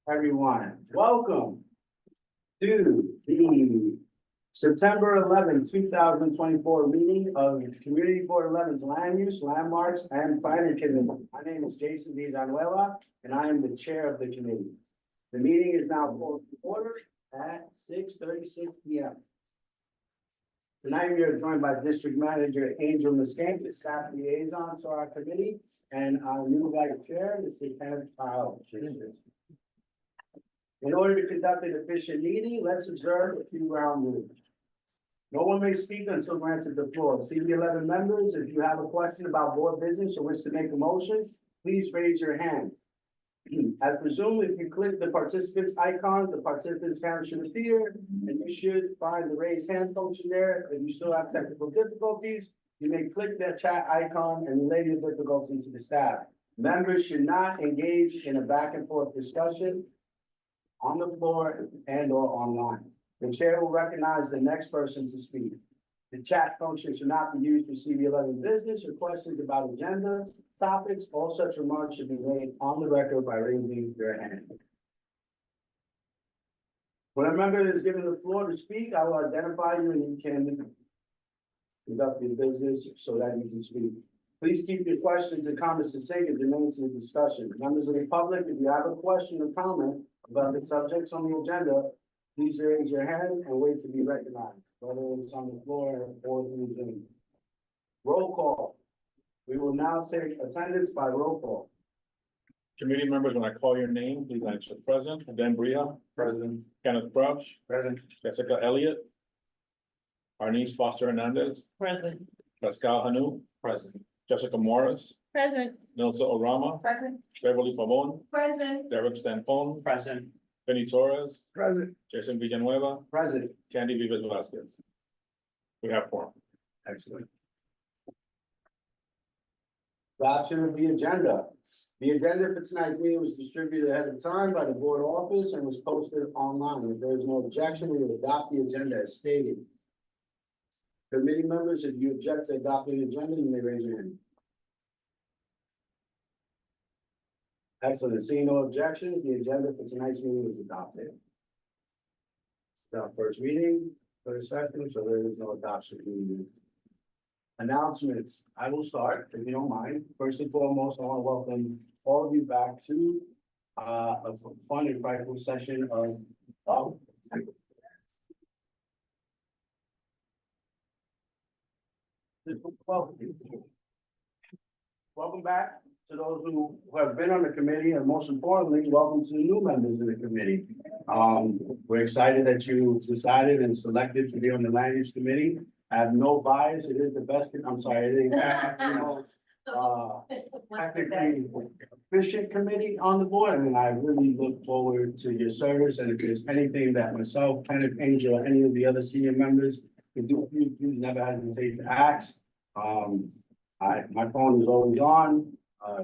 Everyone, welcome to the September 11, 2024 meeting of the Community Board 11's Land Use, Landmarks, and Planning Committee. My name is Jason Villanueva, and I am the chair of the committee. The meeting is now called to order at 6:36 p.m. Tonight, we are joined by District Manager Angel Muscante, staff liaison to our committee, and our new vice chair, Mr. Kenneth Powell. In order to conduct an efficient meeting, let's observe a few ground rules. No one may speak until granted the floor. CB11 members, if you have a question about board business or wish to make a motion, please raise your hand. As presumed, if you click the participants icon, the participants count should appear, and you should find the raise hand function there. If you still have technical difficulties, you may click that chat icon and relay your difficulty to the staff. Members should not engage in a back and forth discussion on the floor and or online. The chair will recognize the next person to speak. The chat function should not be used for CB11 business or questions about agenda topics. All such remarks should be made on the record by raising your hand. When a member is given the floor to speak, I will identify you and you can conduct your business so that you can speak. Please keep your questions and comments succinct and germane to the discussion. Members of the public, if you have a question or comment about the subjects on the agenda, please raise your hand and wait to be recognized, whether it's on the floor or through Zoom. Roll call. We will now take attendance by roll call. Committee members, when I call your name, please answer present. Dan Bria. Present. Kenneth Crouch. Present. Jessica Elliott. Arnice Foster Hernandez. Present. Pascal Hanu. Present. Jessica Morris. Present. Nilsa Orama. Present. Beverly Pavon. Present. Derek Stampone. Present. Benny Torres. Present. Jason Villanueva. Present. Candy Vivas Velasquez. We have four. Excellent. Adoption of the agenda. The agenda for tonight's meeting was distributed ahead of time by the board office and was posted online. If there is no objection, we will adopt the agenda as stated. Committee members, if you object to adopting the agenda, you may raise your hand. Excellent. Seeing no objections, the agenda for tonight's meeting is adopted. It's our first meeting, first session, so there is no adoption needed. Announcements. I will start, if you don't mind. First and foremost, I want to welcome all of you back to a fun and frightful session of welcome back to those who have been on the committee, and most importantly, welcome to the new members of the committee. We're excited that you decided and selected to be on the land use committee. I have no bias. It is the best, I'm sorry, it is the most technically efficient committee on the board. And I really look forward to your service. And if there's anything that myself, Kenneth, Angel, or any of the other senior members can do, please never hesitate to ask. My phone is always on,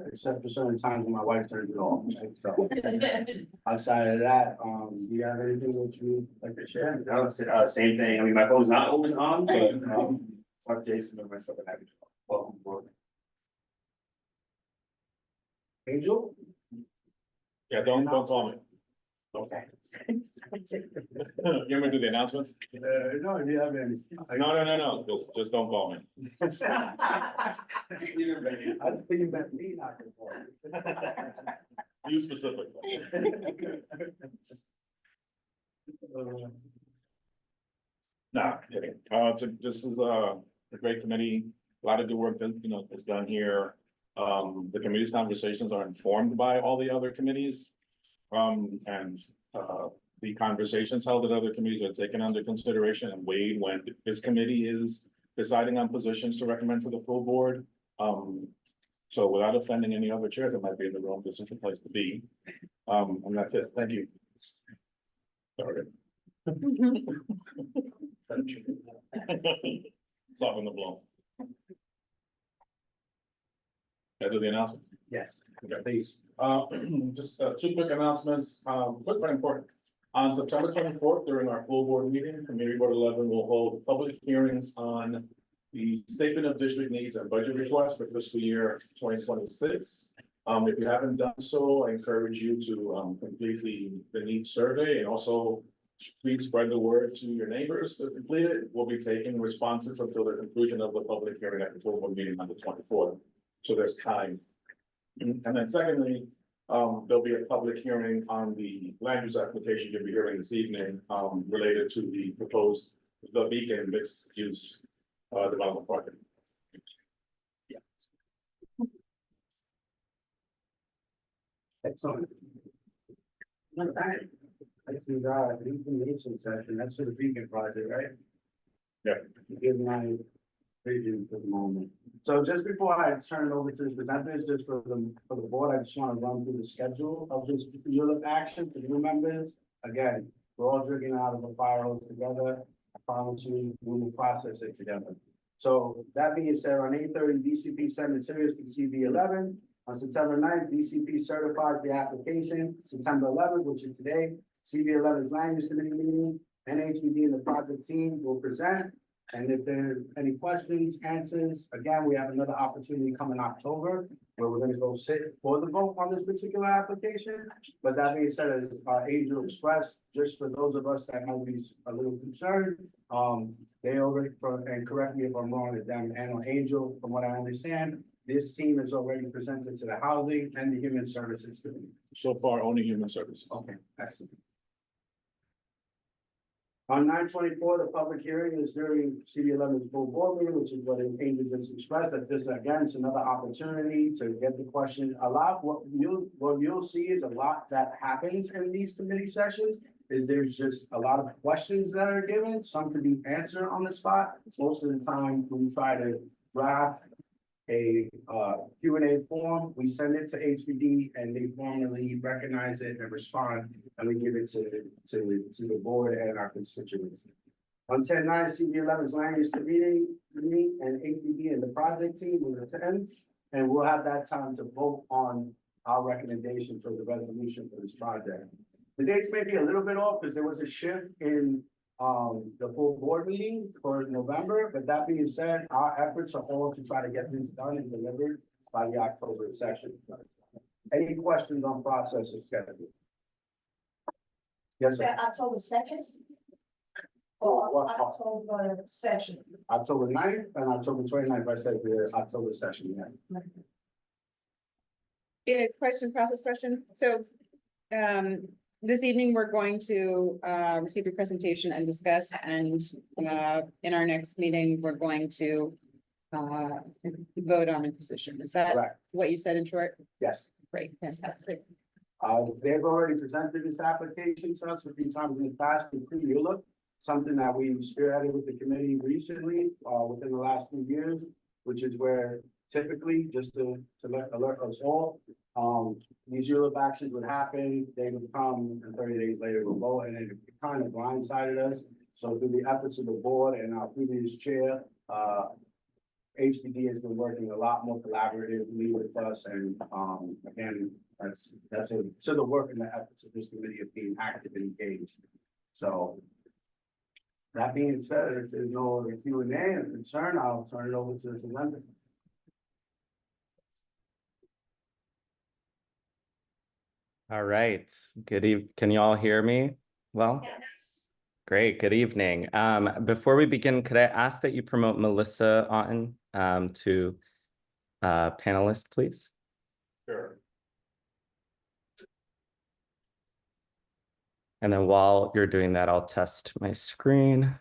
except for certain times when my wife turns it off. So, outside of that, do you have anything that you like to share? No, it's same thing. I mean, my phone's not always on, but fuck Jason and myself and happy to welcome aboard. Angel? Yeah, don't call me. Okay. You want me to do the announcements? No, you have any. No. Just don't call me. I think you meant me not to call. You specifically. No, kidding. This is a great committee. A lot of good work that, is done here. The committee's conversations are informed by all the other committees. The conversations held at other committees are taken under consideration and weighed when this committee is deciding on positions to recommend to the full board. So without offending any other chair that might be in the room, this is the place to be. And that's it. Thank you. Sorry. Soften the blow. Can I do the announcement? Yes, Okay. please. Just two quick announcements, quick but important. On September 24th, during our full board meeting, Committee Board 11 will hold public hearings on the statement of district needs and budget requests for fiscal year 2026. If you haven't done so, I encourage you to complete the needs survey, and also please spread the word to your neighbors to complete it. We'll be taking responses until the conclusion of the public hearing at the full board meeting on the 24th. So there's time. And then secondly, there'll be a public hearing on the land use application you'll be hearing this evening, related to the proposed, the Beacon mixed use development project. Yeah. Excellent. All right. I see that information session, that's for the Beacon project, right? Yeah. Give my vision for the moment. So just before I turn it over to the presenters, just for the board, I just want to run through the schedule of this ULIP action for new members. Again, we're all drinking out of a fire hose together. I promise you, we will process it together. So that being said, on 8/30, DCP sent materials to CB11. On September 9th, DCP certifies the application. September 11th, which is today, CB11's land use committee meeting, NHED and the project team will present. And if there's any questions, answers, again, we have another opportunity coming October where we're gonna go sit for the vote on this particular application. But that being said, as Angel expressed, just for those of us that might be a little concerned, they already, and correct me if I'm wrong, with them and Angel, from what I understand, this team is already presented to the Housing and the Human Services Committee. So far, only human services. Okay, excellent. On 9/24, the public hearing is during CB11's full board meeting, which is what Angel just expressed, that this again is another opportunity to get the question. A lot, what you'll see is a lot that happens in these committee sessions. Is there's just a lot of questions that are given, some can be answered on the spot. Most of the time, we try to draft a Q&A form, we send it to HPD and they formally recognize it and respond, and we give it to the board and our constituents. On 10/9, CB11's land use committee and HPD and the project team will attend, and we'll have that time to vote on our recommendation for the resolution for this project. The dates may be a little bit off because there was a shift in the full board meeting for November, but that being said, our efforts are all to try to get this done and delivered by the October session. Any questions on process of schedule? Yes, sir. October second? Or What- October session? October 9th and October 29th, I said the October session, yeah. Yeah, process question. So, this evening, we're going to, receive your presentation and discuss, and, in our next meeting, we're going to, vote on a position. Is that Correct, what you said in short? yes. Great, fantastic. They've already presented this application to us a few times in the past with pre-ULIP, something that we spearheaded with the committee recently, within the last few years, which is where typically, just to alert us all, these ULIP actions would happen, they would come, and 30 days later we'll vote, and it kind of blindsided us. So through the efforts of the board and our previous chair, HPD has been working a lot more collaboratively with us, and again, that's a to the work and the efforts of this committee of being active and engaged. So that being said, if there's no other Q&A or concern, I'll turn it over to the presenter. All right, can you all hear me well? Yes. Great, good evening. Before we begin, could I ask that you promote Melissa Otten to panelist, please? Sure. And then while you're doing that, I'll test my screen.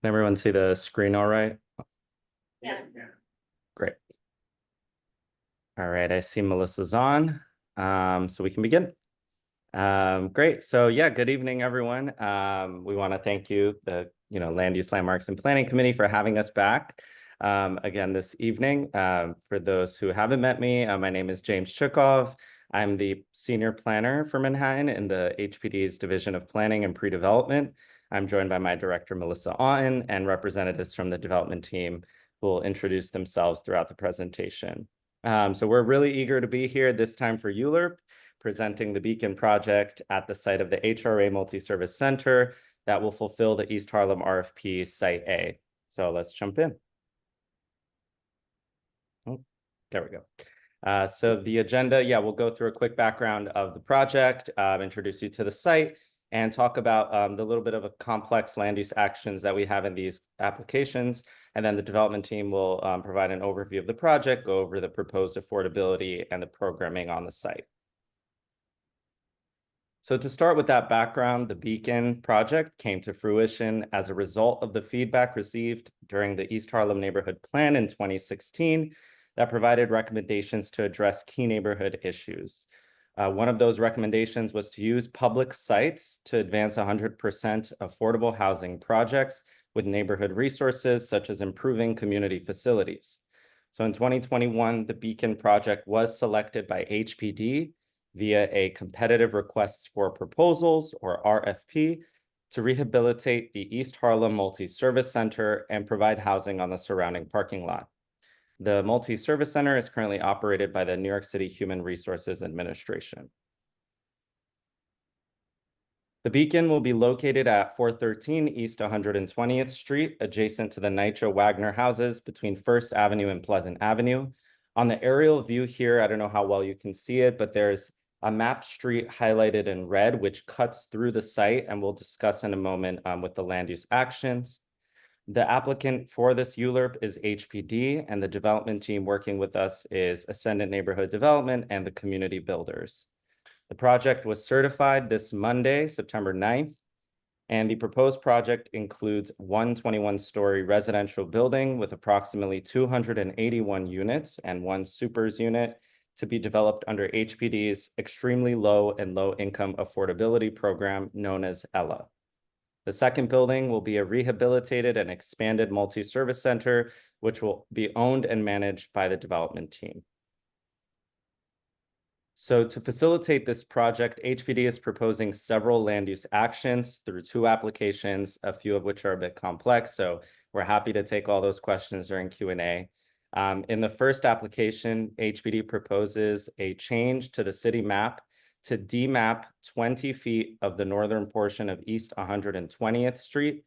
Can everyone see the screen all right? Yes. Great. All right, I see Melissa's on, so we can begin. Great, so yeah, good evening, everyone. We want to thank you, the Land Use Landmarks and Planning Committee, for having us back again this evening. For those who haven't met me, my name is James Chukov. I'm the senior planner for Manhattan in the HPD's Division of Planning and Pre-Development. I'm joined by my director, Melissa Otten, and representatives from the development team who will introduce themselves throughout the presentation. So we're really eager to be here this time for ULURP, presenting the Beacon project at the site of the HRA Multi-Service Center that will fulfill the East Harlem RFP Site A. So let's jump in. Oh, there we go. So the agenda, we'll go through a quick background of the project, introduce you to the site, and talk about the little bit of a complex land use actions that we have in these applications. And then the development team will provide an overview of the project, go over the proposed affordability and the programming on the site. So to start with that background, the Beacon project came to fruition as a result of the feedback received during the East Harlem Neighborhood Plan in 2016 that provided recommendations to address key neighborhood issues. One of those recommendations was to use public sites to advance 100% affordable housing projects with neighborhood resources, such as improving community facilities. So in 2021, the Beacon project was selected by HPD via a competitive requests for proposals, or RFP, to rehabilitate the East Harlem Multi-Service Center and provide housing on the surrounding parking lot. The Multi-Service Center is currently operated by the New York City Human Resources Administration. The Beacon will be located at 413 East 120th Street, adjacent to the NYCHA Wagner houses between First Avenue and Pleasant Avenue. On the aerial view here, I don't know how well you can see it, but there's a map street highlighted in red, which cuts through the site, and we'll discuss in a moment with the land use actions. The applicant for this ULURP is HPD, and the development team working with us is Ascendant Neighborhood Development and the Community Builders. The project was certified this Monday, September 9th, and the proposed project includes one 21-story residential building with approximately 281 units and one supers unit to be developed under HPD's extremely low and low income affordability program known as ELA. The second building will be a rehabilitated and expanded multi-service center, which will be owned and managed by the development team. So to facilitate this project, HPD is proposing several land use actions through 2 applications, a few of which are a bit complex. So we're happy to take all those questions during Q&A. In the first application, HPD proposes a change to the city map to demap 20 feet of the northern portion of East 120th Street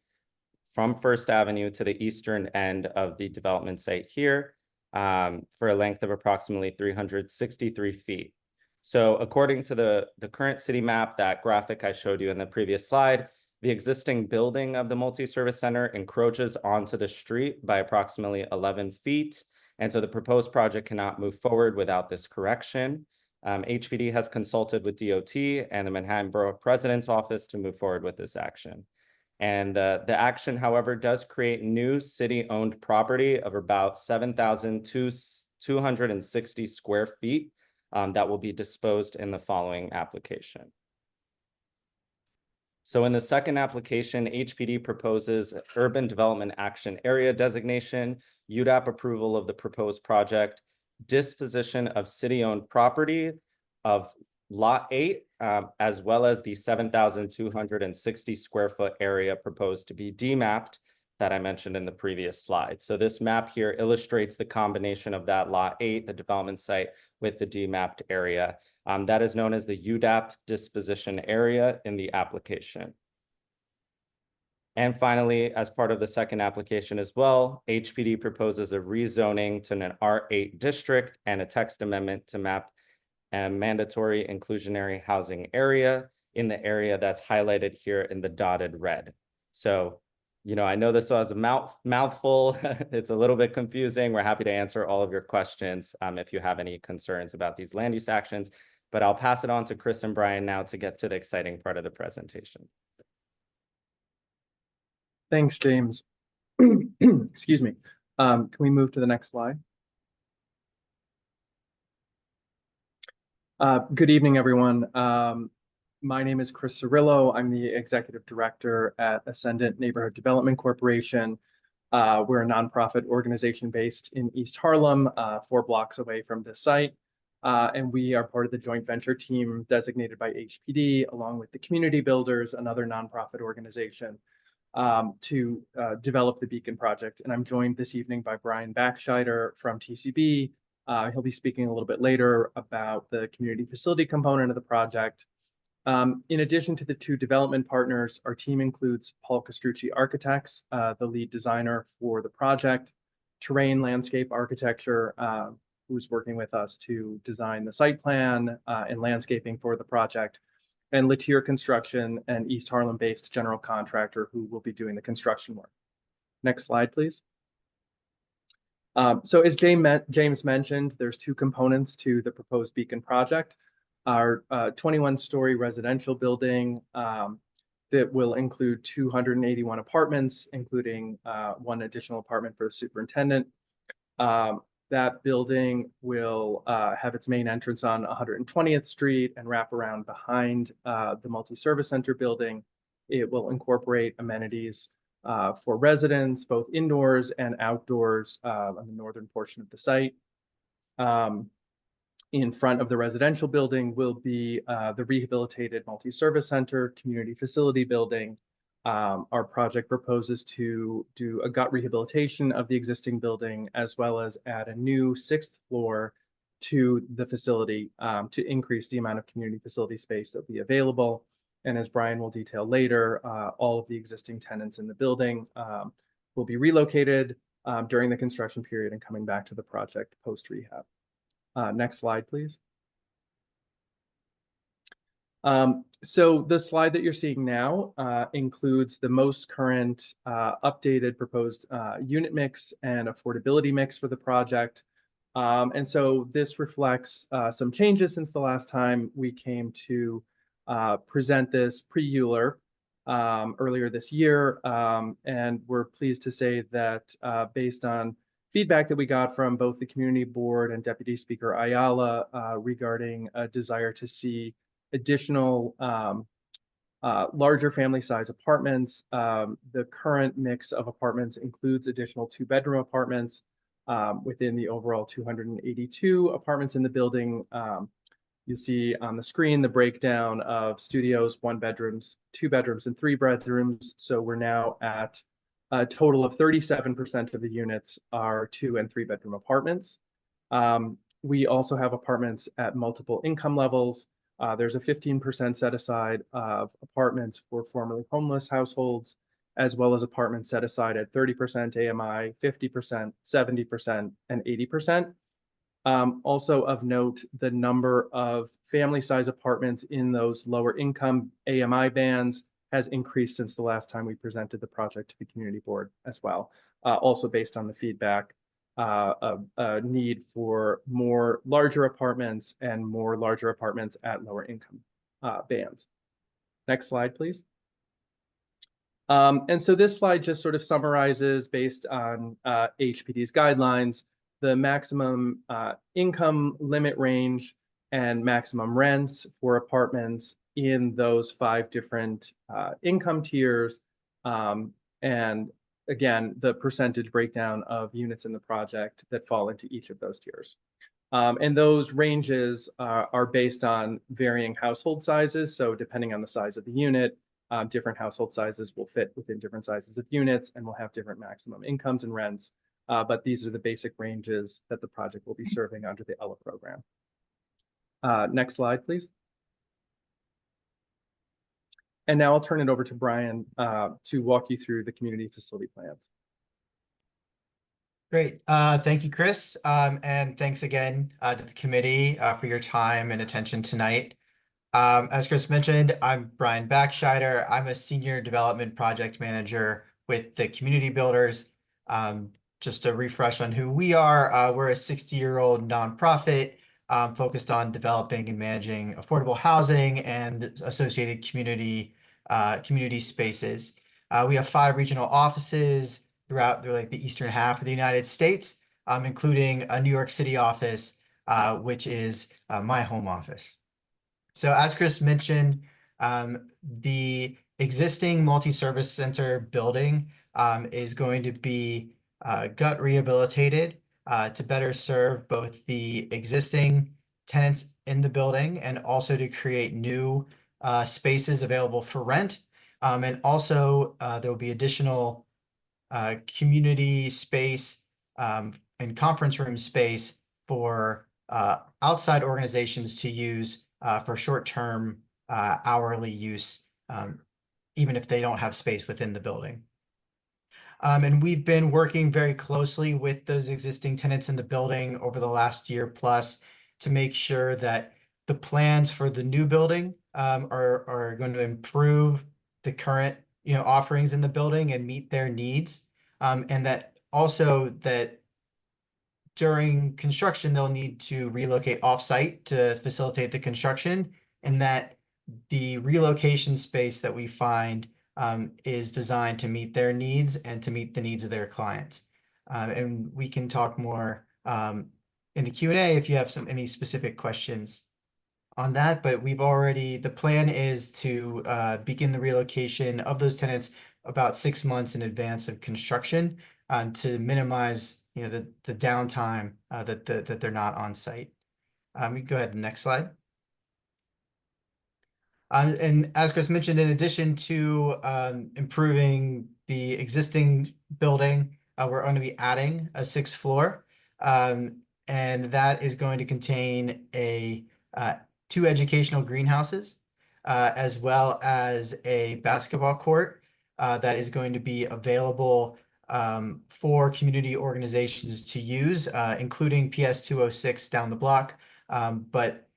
from First Avenue to the eastern end of the development site here for a length of approximately 363 feet. So according to the current city map, that graphic I showed you in the previous slide, the existing building of the multi-service center encroaches onto the street by approximately 11 feet. And so the proposed project cannot move forward without this correction. HPD has consulted with DOT and the Manhattan Borough President's Office to move forward with this action. And the action, however, does create new city-owned property of about 7,260 square feet that will be disposed in the following application. So in the second application, HPD proposes Urban Development Action Area designation, UDAP approval of the proposed project, disposition of city-owned property of Lot 8, as well as the 7,260 square foot area proposed to be demapped that I mentioned in the previous slide. So this map here illustrates the combination of that Lot 8, the development site, with the demapped area. That is known as the UDAP disposition area in the application. And finally, as part of the second application as well, HPD proposes a rezoning to an R8 district and a text amendment to map a mandatory inclusionary housing area in the area that's highlighted here in the dotted red. So, you know, I know this was a mouthful. It's a little bit confusing. We're happy to answer all of your questions if you have any concerns about these land use actions, but I'll pass it on to Chris and Brian now to get to the exciting part of the presentation. Thanks, James. Excuse me. Can we move to the next slide? Good evening, everyone. My name is Chris Cirillo. I'm the Executive Director at Ascendant Neighborhood Development Corporation. We're a nonprofit organization based in East Harlem, 4 blocks away from this site. And we are part of the joint venture team designated by HPD, along with the community builders, another nonprofit organization, to develop the Beacon project. And I'm joined this evening by Brian Backscheider from TCB. He'll be speaking a little bit later about the community facility component of the project. In addition to the two development partners, our team includes Paul Castrucci Architects, the lead designer for the project, Terrain Landscape Architecture, who's working with us to design the site plan and landscaping for the project, and Latier Construction, an East Harlem-based general contractor who will be doing the construction work. Next slide, please. So as James mentioned, there's two components to the proposed Beacon project. Our 21-story residential building that will include 281 apartments, including one additional apartment for the superintendent. That building will have its main entrance on 120th Street and wrap around behind the multi-service center building. It will incorporate amenities for residents, both indoors and outdoors on the northern portion of the site. In front of the residential building will be the rehabilitated multi-service center community facility building. Our project proposes to do a gut rehabilitation of the existing building, as well as add a new 6th floor to the facility to increase the amount of community facility space that will be available. And as Brian will detail later, all of the existing tenants in the building will be relocated during the construction period and coming back to the project post-rehab. Next slide, please. So the slide that you're seeing now includes the most current updated proposed unit mix and affordability mix for the project. And so this reflects some changes since the last time we came to present this pre-Euler earlier this year. And we're pleased to say that based on feedback that we got from both the community board and Deputy Speaker Ayala regarding a desire to see additional larger family size apartments. The current mix of apartments includes additional 2-bedroom apartments within the overall 282 apartments in the building. You see on the screen the breakdown of studios, 1-bedrooms, 2-bedrooms, and 3-bedrooms. So we're now at a total of 37% of the units are 2- and 3-bedroom apartments. We also have apartments at multiple income levels. There's a 15% set aside of apartments for formerly homeless households, as well as apartments set aside at 30% AMI, 50%, 70%, and 80%. Also of note, the number of family size apartments in those lower income AMI bands has increased since the last time we presented the project to the community board as well. Also based on the feedback of a need for more larger apartments and more larger apartments at lower income bands. Next slide, please. And so this slide just sort of summarizes, based on HPD's guidelines, the maximum income limit range and maximum rents for apartments in those 5 different income tiers. And again, the percentage breakdown of units in the project that fall into each of those tiers. And those ranges are based on varying household sizes. So depending on the size of the unit, different household sizes will fit within different sizes of units and will have different maximum incomes and rents. But these are the basic ranges that the project will be serving under the ELA program. Next slide, please. And now I'll turn it over to Brian to walk you through the community facility plans. Great. Thank you, Chris. And thanks again to the committee for your time and attention tonight. As Chris mentioned, I'm Brian Backscheider. I'm a senior development project manager with the Community Builders. Just a refresh on who we are, we're a 60-year-old nonprofit focused on developing and managing affordable housing and associated community spaces. We have 5 regional offices throughout the eastern half of the United States, including a New York City office, which is my home office. So as Chris mentioned, the existing multi-service center building is going to be gut rehabilitated to better serve both the existing tenants in the building and also to create new spaces available for rent. And also there will be additional community space and conference room space for outside organizations to use for short-term hourly use, even if they don't have space within the building. And we've been working very closely with those existing tenants in the building over the last year plus to make sure that the plans for the new building are going to improve the current, offerings in the building and meet their needs. And that also that during construction, they'll need to relocate off-site to facilitate the construction, and that the relocation space that we find is designed to meet their needs and to meet the needs of their clients. And we can talk more in the Q&A if you have any specific questions on that, but the plan is to begin the relocation of those tenants about 6 months in advance of construction to minimize the downtime that they're not on site. We go ahead, next slide. And as Chris mentioned, in addition to improving the existing building, we're going to be adding a 6th floor. And that is going to contain 2 educational greenhouses, as well as a basketball court that is going to be available for community organizations to use, including PS 206 down the block. But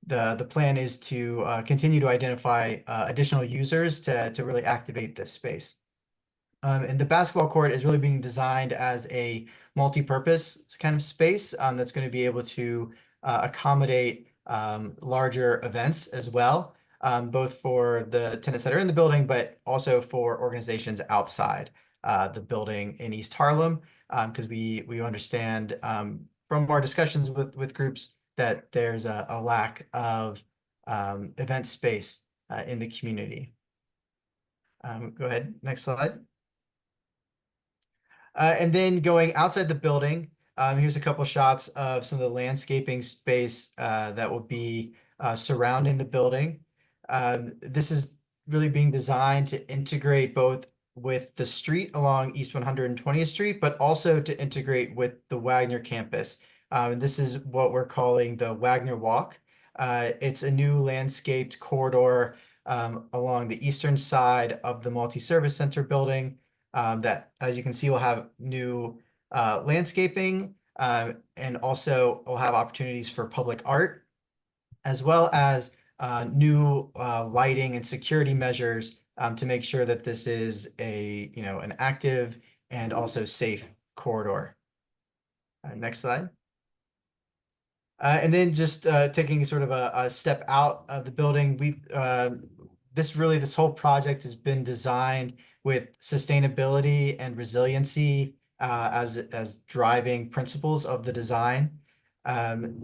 the plan is to continue to identify additional users to really activate this space. And the basketball court is really being designed as a multi-purpose kind of space that's going to be able to accommodate larger events as well, both for the tenants that are in the building, but also for organizations outside the building in East Harlem, because we understand from our discussions with groups that there's a lack of event space in the community. Go ahead, next slide. And then going outside the building, here's a couple shots of some of the landscaping space that will be surrounding the building. This is really being designed to integrate both with the street along East 120th Street, but also to integrate with the Wagner campus. And this is what we're calling the Wagner Walk. It's a new landscaped corridor along the eastern side of the multi-service center building that, as you can see, will have new landscaping and also will have opportunities for public art, as well as new lighting and security measures to make sure that this is an active and also safe corridor. Next slide. And then just taking sort of a step out of the building, this whole project has been designed with sustainability and resiliency as driving principles of the design. Both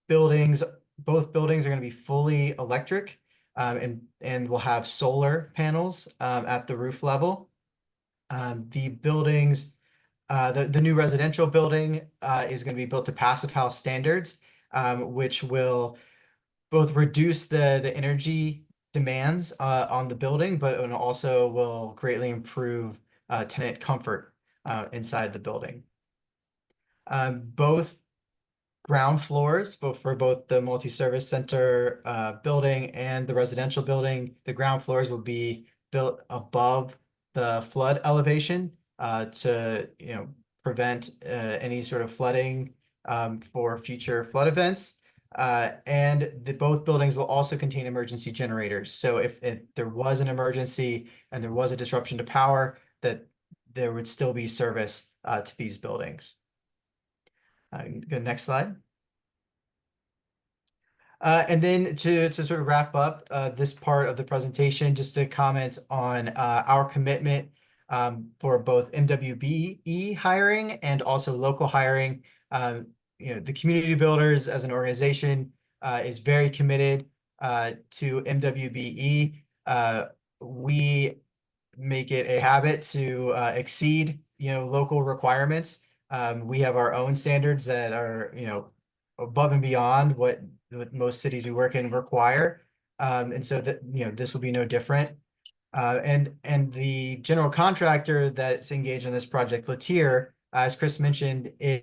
buildings are going to be fully electric and will have solar panels at the roof level. The new residential building is going to be built to Passive House standards, which will both reduce the energy demands on the building, but also will greatly improve tenant comfort inside the building. Both ground floors, for both the multi-service center building and the residential building, the ground floors will be built above the flood elevation to prevent any sort of flooding for future flood events. And both buildings will also contain emergency generators. So if there was an emergency and there was a disruption to power, that there would still be service to these buildings. Go next slide. And then to sort of wrap up this part of the presentation, just to comment on our commitment for both MWBE hiring and also local hiring. The Community Builders as an organization is very committed to MWBE. We make it a habit to exceed local requirements. We have our own standards that are above and beyond what most cities we work in require. And so that, you know, this will be no different. And the general contractor that's engaged in this project, Latier, as Chris mentioned, is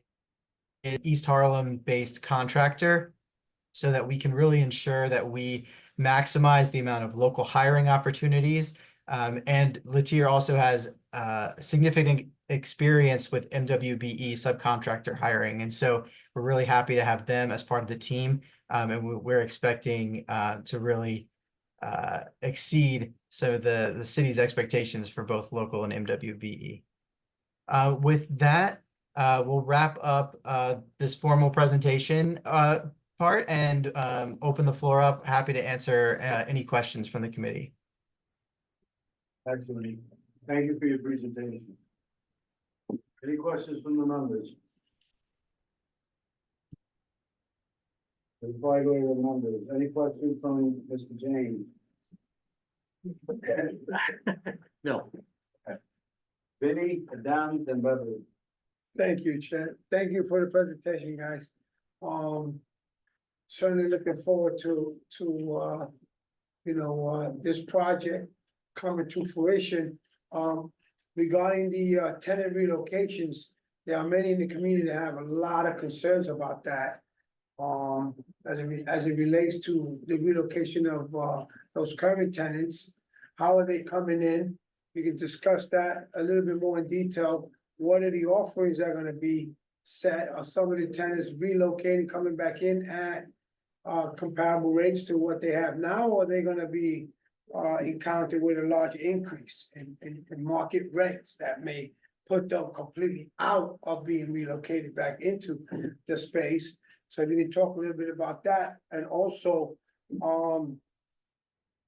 East Harlem-based contractor, so that we can really ensure that we maximize the amount of local hiring opportunities. And Latier also has significant experience with MWBE subcontractor hiring. And so we're really happy to have them as part of the team. And we're expecting to really exceed some of the city's expectations for both local and MWBE. With that, we'll wrap up this formal presentation part and open the floor up. Happy to answer any questions from the committee. Excellent. Thank you for your presentation. Any questions from the members? Before I go to the members, any questions from Mr. James? No. Vinnie, Adam, and Beverly. Thank you, Chad. Thank you for the presentation, guys. Certainly looking forward to this project coming to fruition. Regarding the tenant relocations, there are many in the community that have a lot of concerns about that. As it relates to the relocation of those current tenants, how are they coming in? We can discuss that a little bit more in detail. What are the offerings that are gonna be set? Are some of the tenants relocating, coming back in at comparable rates to what they have now, or are they gonna be encountered with a large increase in market rents that may put them completely out of being relocated back into the space? So if you can talk a little bit about that, and also,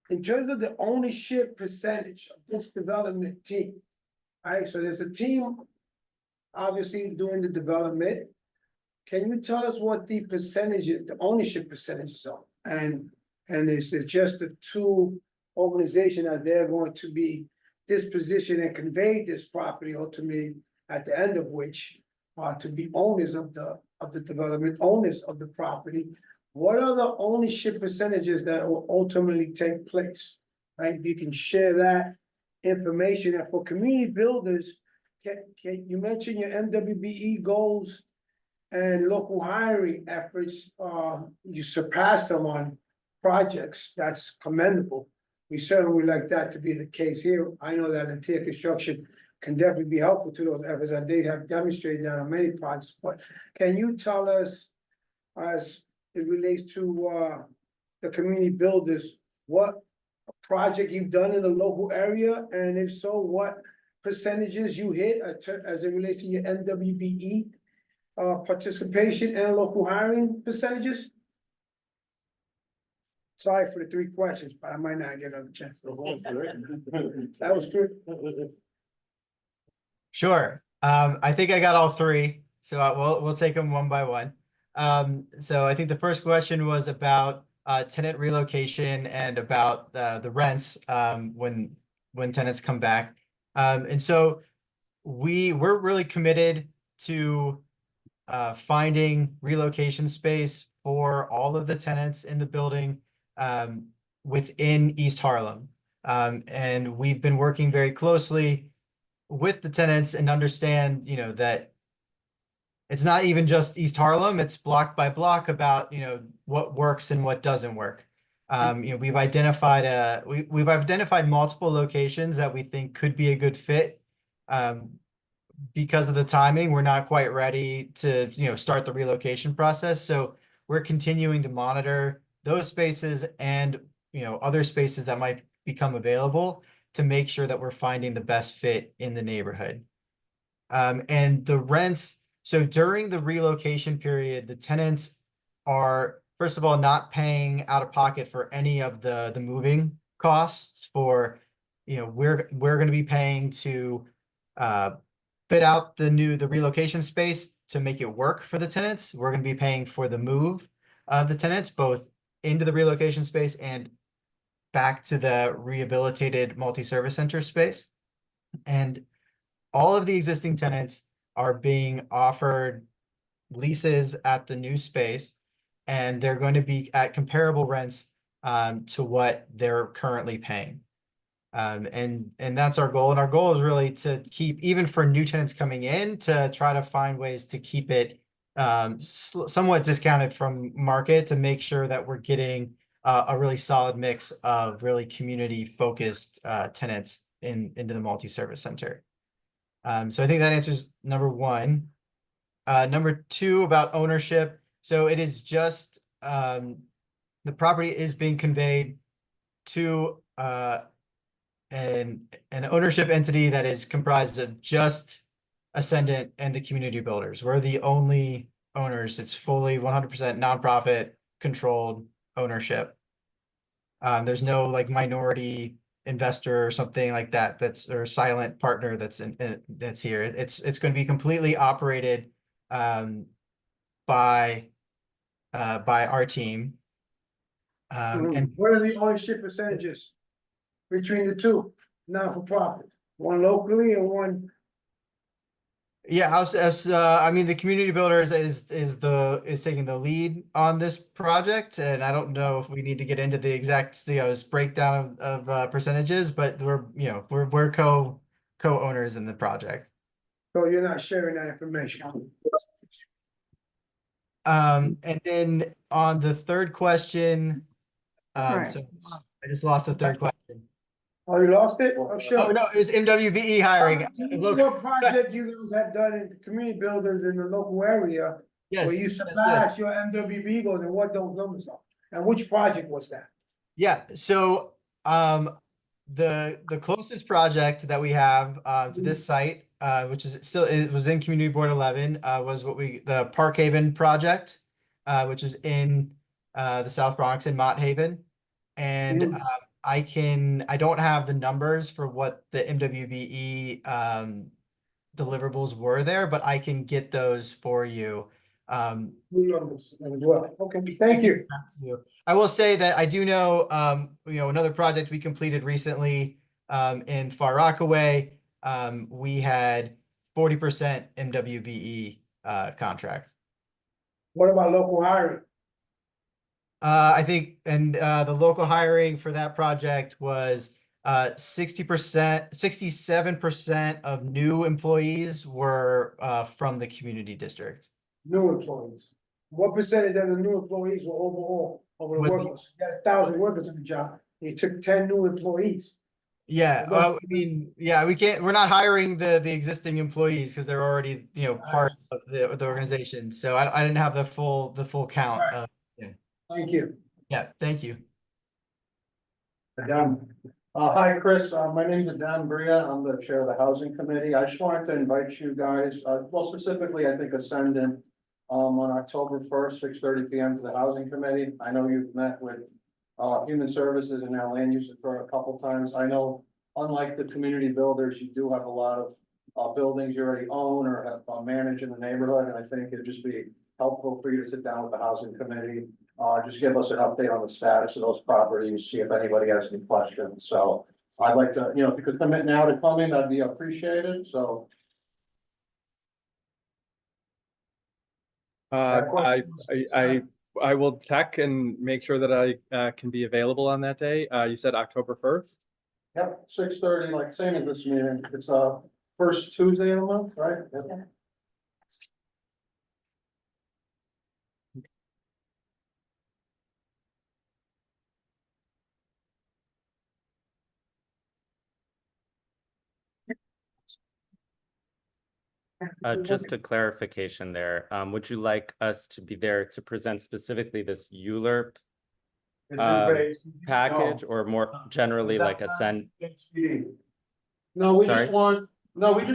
in terms of the ownership percentage of this development team. Alright, so there's a team obviously doing the development. Can you tell us what the percentages, the ownership percentages are? And is it just the two organizations that they're going to be dispositioned and convey this property ultimately, at the end of which are to be owners of the development, owners of the property? What are the ownership percentages that will ultimately take place? Right, you can share that information. And for community builders, can you mention your MWBE goals and local hiring efforts? You surpassed them on projects. That's commendable. We certainly would like that to be the case here. I know that Latier Construction can definitely be helpful to those efforts, and they have demonstrated that on many projects. But can you tell us, as it relates to the community builders, what project you've done in the local area, and if so, what percentages you hit as it relates to your MWBE participation and local hiring percentages? Sorry for the 3 questions, but I might not get another chance. That was good. Sure. I think I got all 3, so we'll take them one by one. So I think the first question was about tenant relocation and about the rents when tenants come back. And so we're really committed to finding relocation space for all of the tenants in the building within East Harlem. And we've been working very closely with the tenants and understand, that it's not even just East Harlem, it's block by block about, what works and what doesn't work. We've identified we've identified multiple locations that we think could be a good fit. Because of the timing, we're not quite ready to, start the relocation process. So we're continuing to monitor those spaces and, other spaces that might become available to make sure that we're finding the best fit in the neighborhood. And the rents, so during the relocation period, the tenants are, first of all, not paying out of pocket for any of the moving costs for, we're going to be paying to fit out the relocation space to make it work for the tenants. We're going to be paying for the move of the tenants, both into the relocation space and back to the rehabilitated multi-service center space. And all of the existing tenants are being offered leases at the new space, and they're going to be at comparable rents to what they're currently paying. And that's our goal. And our goal is really to keep, even for new tenants coming in, to try to find ways to keep it somewhat discounted from market, to make sure that we're getting a really solid mix of really community focused tenants into the multi-service center. So I think that answers number one. Number two, about ownership. So it is just the property is being conveyed to an ownership entity that is comprised of just Ascendant and the community builders. We're the only owners. It's fully 100% nonprofit controlled ownership. There's no like minority investor or something like that or silent partner that's here. It's going to be completely operated by our team. And What are the ownership percentages between the two, non-for-profit, one locally and one? yeah, I mean, the community builders is taking the lead on this project, and I don't know if we need to get into the exact breakdown of percentages, but we're co-owners in the project. So you're not sharing that information? And then on the third question, so I just lost the third question. Oh, you lost it? Oh, sure. Oh, no, it's MWBE hiring. What project you guys have done in community builders in the local area? Yes, Where you yes, surpass your MWB goals and what those numbers are? And which project was that? Yeah, so the closest project that we have to this site, which is still, it was in Community Board 11, was the Park Haven project, which is in the South Bronx in Mott Haven. And I don't have the numbers for what the MWBE deliverables were there, but I can get those for you. Numbers as well. Okay, thank you. I will say that I do know, another project we completed recently in Far Rockaway, we had 40% MWBE contract. What about local hiring? I think, and the local hiring for that project was 60%, 67% of new employees were from the community district. New employees. What percentage of the new employees were overall over the Was the- workers? You got 1,000 workers on the job. You took 10 new employees. Yeah, Well, I mean, yeah, we're not hiring the existing employees because they're already, part of the organization. So I didn't have the full count. Right. Thank you. Yeah, thank you. Adam. Hi, Chris. My name is Adam Bria. I'm the chair of the housing committee. I just wanted to invite you guys, well, specifically, I think Ascendant, on October 1st, 6:30 p.m. to the housing committee. I know you've met with human services and our land use authority a couple times. I know, unlike the community builders, you do have a lot of buildings you already own or have managed in the neighborhood, and I think it'd just be helpful for you to sit down with the housing committee. Just give us an update on the status of those properties, see if anybody has any questions. So I'd like to, if you could commit now to coming, that'd be appreciated, so. I will check and make sure that I can be available on that day. You said October 1st? Yep, 6:30, like same as this meeting. It's first Tuesday of the month, right? Yep. Just a clarification there. Would you like us to be there to present specifically this ULURP This is package, or more generally like Ascend? No, we Sorry? just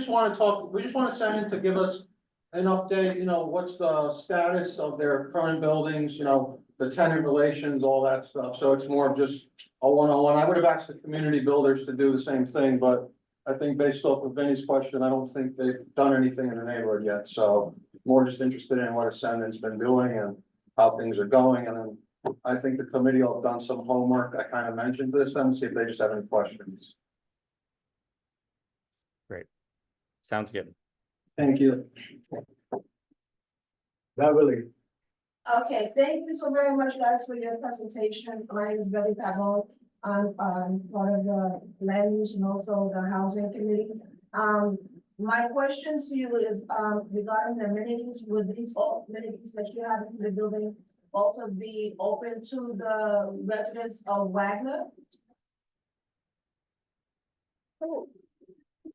want to talk, we just want to send to give us an update, what's the status of their current buildings, the tenant relations, all that stuff. So it's more of just a one-on-one. I would have asked the community builders to do the same thing, but I think based off of Vinny's question, I don't think they've done anything in the neighborhood yet. So more just interested in what Ascendant's been doing and how things are going. And then I think the committee will have done some homework. I kind of mentioned this, and see if they just have any questions. Great. Sounds good. Thank you. Beverly, Okay, thank you so very much, guys, for your presentation. My name is Betty Pavone. I'm, part of the land use and also the housing committee. My question to you is, regarding the amenities, would these all amenities that you have in the building also be open to the residents of Wagner? Oh,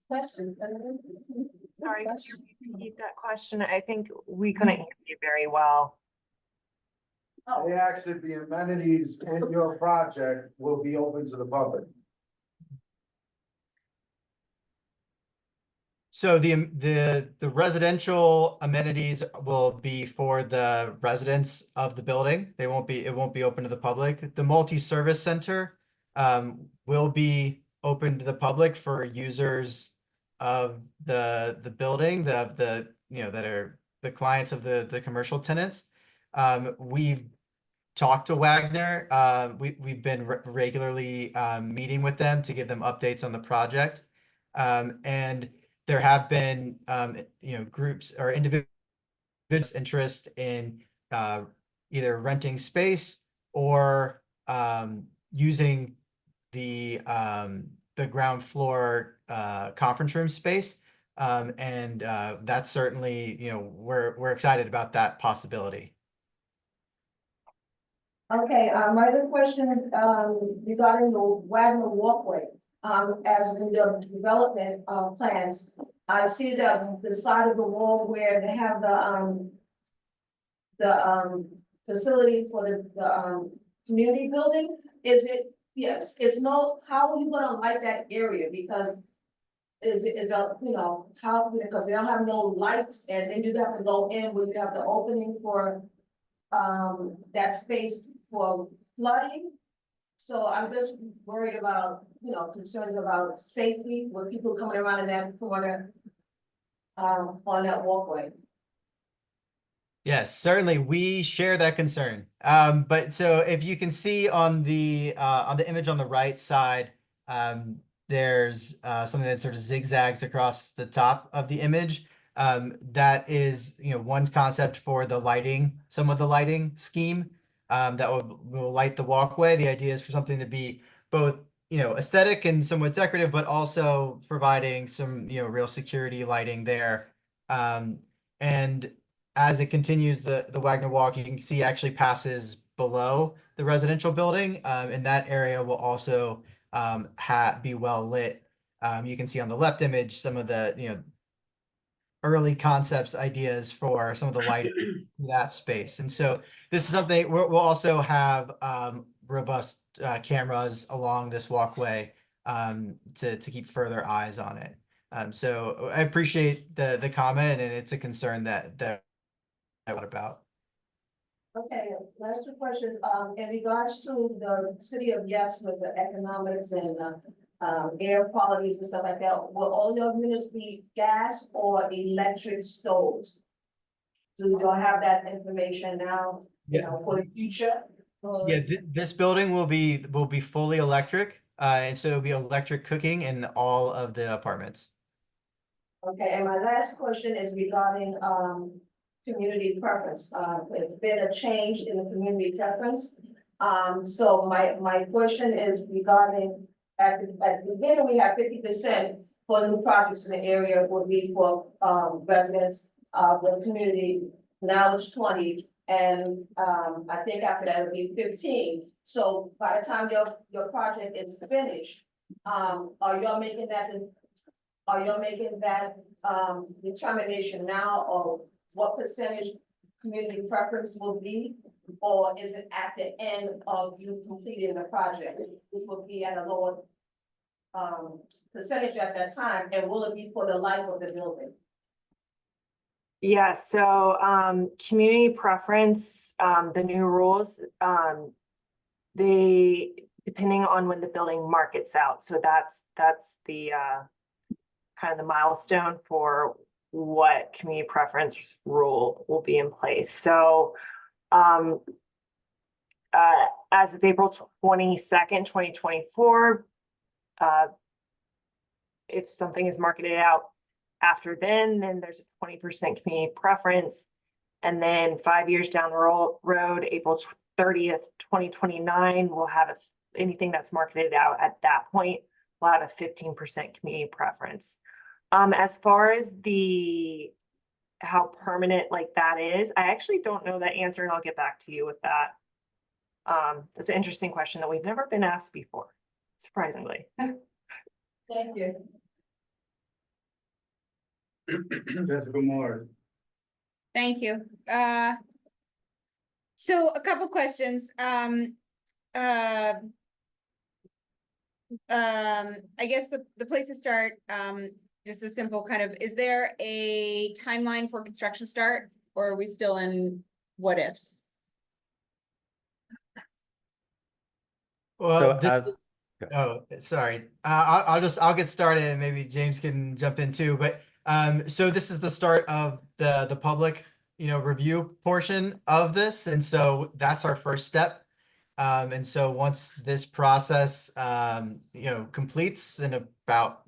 question. Sorry, could you repeat that question? I think we couldn't hear you very well. they asked if the amenities in your project will be open to the public. So the residential amenities will be for the residents of the building. It won't be open to the public. The multi-service center will be open to the public for users of the building, the you know, that are the clients of the commercial tenants. We've talked to Wagner. We've been regularly meeting with them to give them updates on the project. And there have been, you know, groups or individuals interest in either renting space or using the ground floor conference room space. And that's certainly, you know, we're excited about that possibility. Okay, my other question is, regarding the Wagner walkway. As in the development, plans, I see that the side of the wall where they have the facility for the community building, is it, yes, it's no, how are you gonna light that area? Because is it, you know, how, because they don't have no lights, and then you have to go in, where you have the opening for that space for flooding. So I'm just worried about, you know, concerns about safety with people coming around in that corner, on that walkway. Yes, certainly, we share that concern. But so if you can see on the image on the right side, there's something that sort of zigzags across the top of the image. That is, you know, one concept for the lighting, some of the lighting scheme that will light the walkway. The idea is for something to be both, you know, aesthetic and somewhat decorative, but also providing some, you know, real security lighting there. And as it continues, the Wagner Walk, you can see actually passes below the residential building, and that area will also be well lit. You can see on the left image some of the, you know, early concepts, ideas for some of the lighting in that space. And so this is something we'll also have robust cameras along this walkway to keep further eyes on it. So I appreciate the comment, and it's a concern that I want about. Okay, last two questions, in regards to the city of Yes with the economics and air qualities and stuff like that, will all your units be gas or electric stoves? Do you have that information now, you know, for the future? Yeah, this building will be fully electric, and so it'll be electric cooking in all of the apartments. Okay, and my last question is regarding community preference. There's been a change in the community preference. So my question is regarding, at the beginning, we had 50% for new projects in the area would be for residents of the community. Now it's 20, and I think after that it'll be 15. So by the time your project is finished, are y'all making that determination now, or what percentage community preference will be? Or is it at the end of you completing the project, which will be at a lower percentage at that time, and will it be for the life of the building? Yeah, so community preference, the new rules, they, depending on when the building markets out. So that's the kind of the milestone for what community preference rule will be in place. So as of April 22nd, 2024, if something is marketed out after then there's a 20% community preference. And then 5 years down the road, April 30th, 2029, we'll have anything that's marketed out at that point, we'll have a 15% community preference. As far as how permanent like that is, I actually don't know that answer, and I'll get back to you with that. It's an interesting question that we've never been asked before, surprisingly. Thank you. Jessica Moore. Thank you. So a couple questions. I guess the place to start, just a simple kind of, is there a timeline for construction start, or are we still in what ifs? Well, So oh, sorry. I'll get started and maybe James can jump in too. But so this is the start of the public, review portion of this, and so that's our first step. And so once this process, completes in about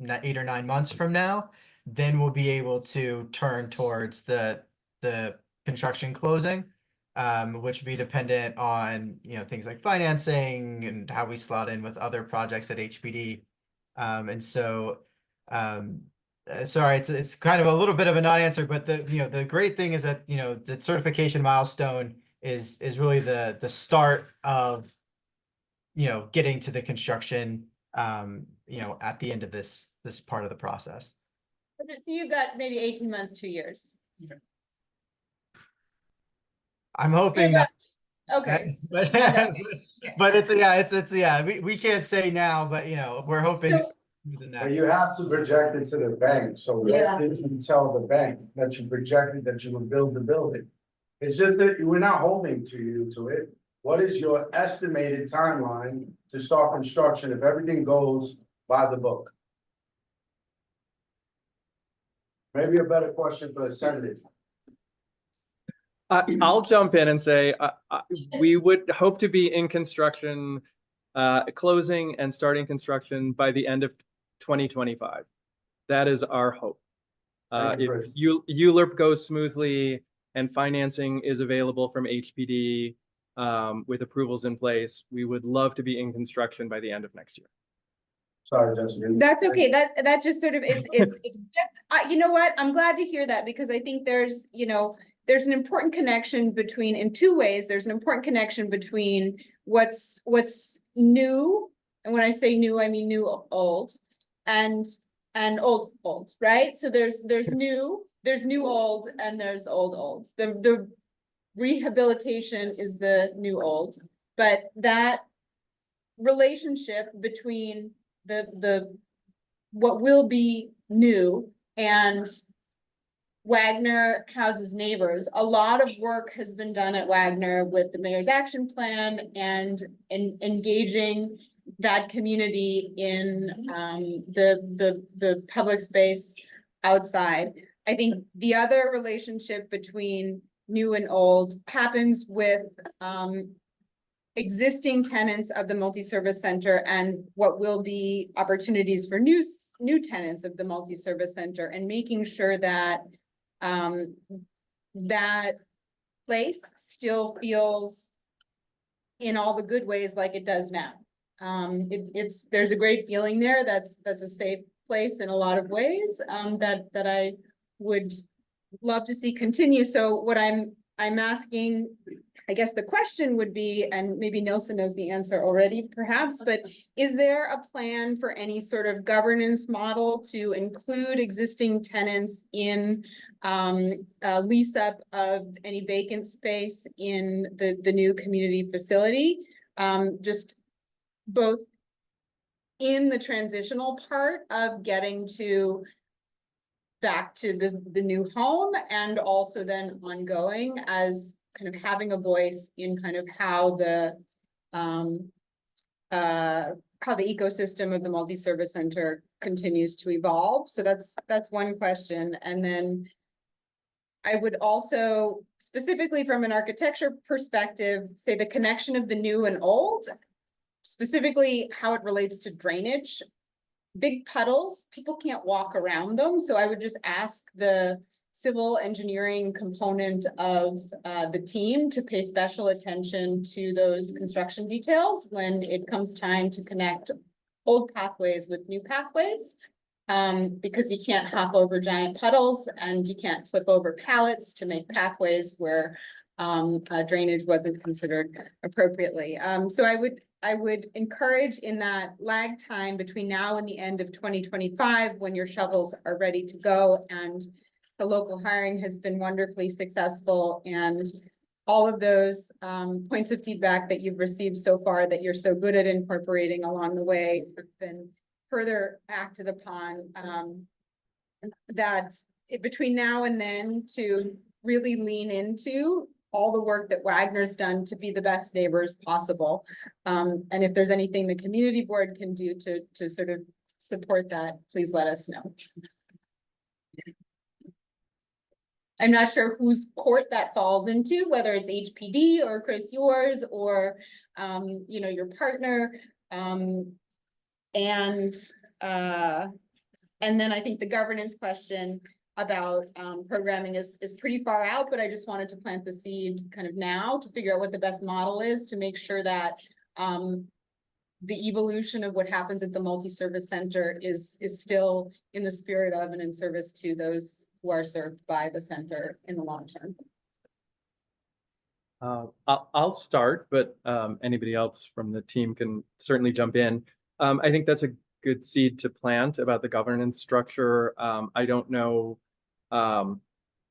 8 or 9 months from now, then we'll be able to turn towards the construction closing, which would be dependent on, things like financing and how we slot in with other projects at HPD. And so, sorry, it's kind of a little bit of a non-answer, but the great thing is that, the certification milestone is really the start of, getting to the construction, at the end of this part of the process. Okay, so you've got maybe 18 months, 2 years. I'm hoping Yeah, that, Okay. but, Not that but we can't say now, but we're hoping. So- But you have to project it to the bank, so Yeah. what did you tell the bank that you projected that you would build the building? It's just that we're not holding you to it. What is your estimated timeline to start construction if everything goes by the book? Maybe a better question for the Senate. I'll jump in and say, we would hope to be in construction, closing and starting construction by the end of 2025. That is our hope. Thank you, If Chris. ULURP goes smoothly and financing is available from HPD, with approvals in place, we would love to be in construction by the end of next year. Sorry, Jessica. That's okay. That just sort of, it's just, you know what? I'm glad to hear that, because I think there's an important connection between, in two ways, there's an important connection between what's new. And when I say new, I mean new old and old, right? So there's new old, and there's old. The rehabilitation is the new old, but that relationship between the what will be new and Wagner houses neighbors. A lot of work has been done at Wagner with the mayor's action plan and engaging that community in the public space outside. I think the other relationship between new and old happens with existing tenants of the multi-service center and what will be opportunities for new tenants of the multi-service center, and making sure that that place still feels in all the good ways like it does now. There's a great feeling there. That's a safe place in a lot of ways, that I would love to see continue. So what I'm asking, I guess the question would be, and maybe Nilsen knows the answer already perhaps, but is there a plan for any sort of governance model to include existing tenants in lease up of any vacant space in the new community facility? Just both in the transitional part of getting back to the new home, and also then ongoing as kind of having a voice in kind of how the ecosystem of the multi-service center continues to evolve. So that's one question. And then I would also, specifically from an architecture perspective, say the connection of the new and old, specifically how it relates to drainage. Big puddles, people can't walk around them. So I would just ask the civil engineering component of the team to pay special attention to those construction details when it comes time to connect old pathways with new pathways. Because you can't hop over giant puddles and you can't flip over pallets to make pathways where drainage wasn't considered appropriately. So I would encourage in that lag time between now and the end of 2025, when your shovels are ready to go and the local hiring has been wonderfully successful, and all of those points of feedback that you've received so far that you're so good at incorporating along the way have been further acted upon, that between now and then to really lean into all the work that Wagner's done to be the best neighbors possible. And if there's anything the community board can do to sort of support that, please let us know. I'm not sure whose court that falls into, whether it's HPD or Chris, yours, or, you know, your partner. And then I think the governance question about programming is pretty far out, but I just wanted to plant the seed kind of now to figure out what the best model is to make sure that the evolution of what happens at the multi-service center is still in the spirit of and in service to those who are served by the center in the long term. I'll start, but anybody else from the team can certainly jump in. I think that's a good seed to plant about the governance structure. I don't know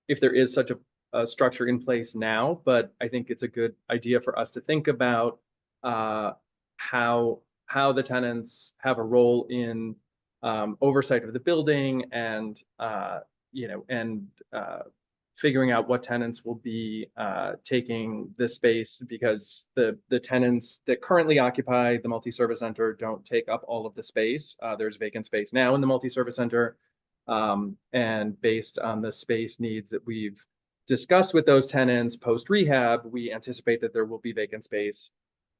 if there is such a structure in place now, but I think it's a good idea for us to think about how the tenants have a role in oversight of the building, and you know, and figuring out what tenants will be taking the space, because the tenants that currently occupy the multi-service center don't take up all of the space. There's vacant space now in the multi-service center. And based on the space needs that we've discussed with those tenants post rehab, we anticipate that there will be vacant space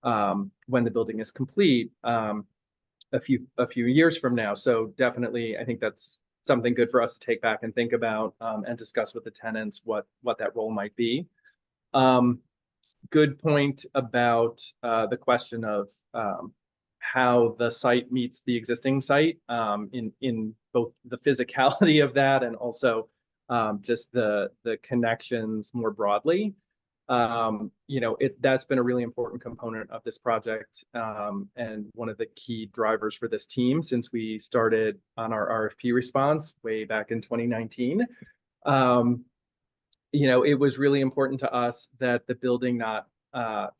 when the building is complete a few years from now. So definitely, I think that's something good for us to take back and think about and discuss with the tenants what that role might be. Good point about the question of how the site meets the existing site in both the physicality of that and also just the connections more broadly. You know, that's been a really important component of this project, and one of the key drivers for this team since we started on our RFP response way back in 2019. You know, it was really important to us that the building not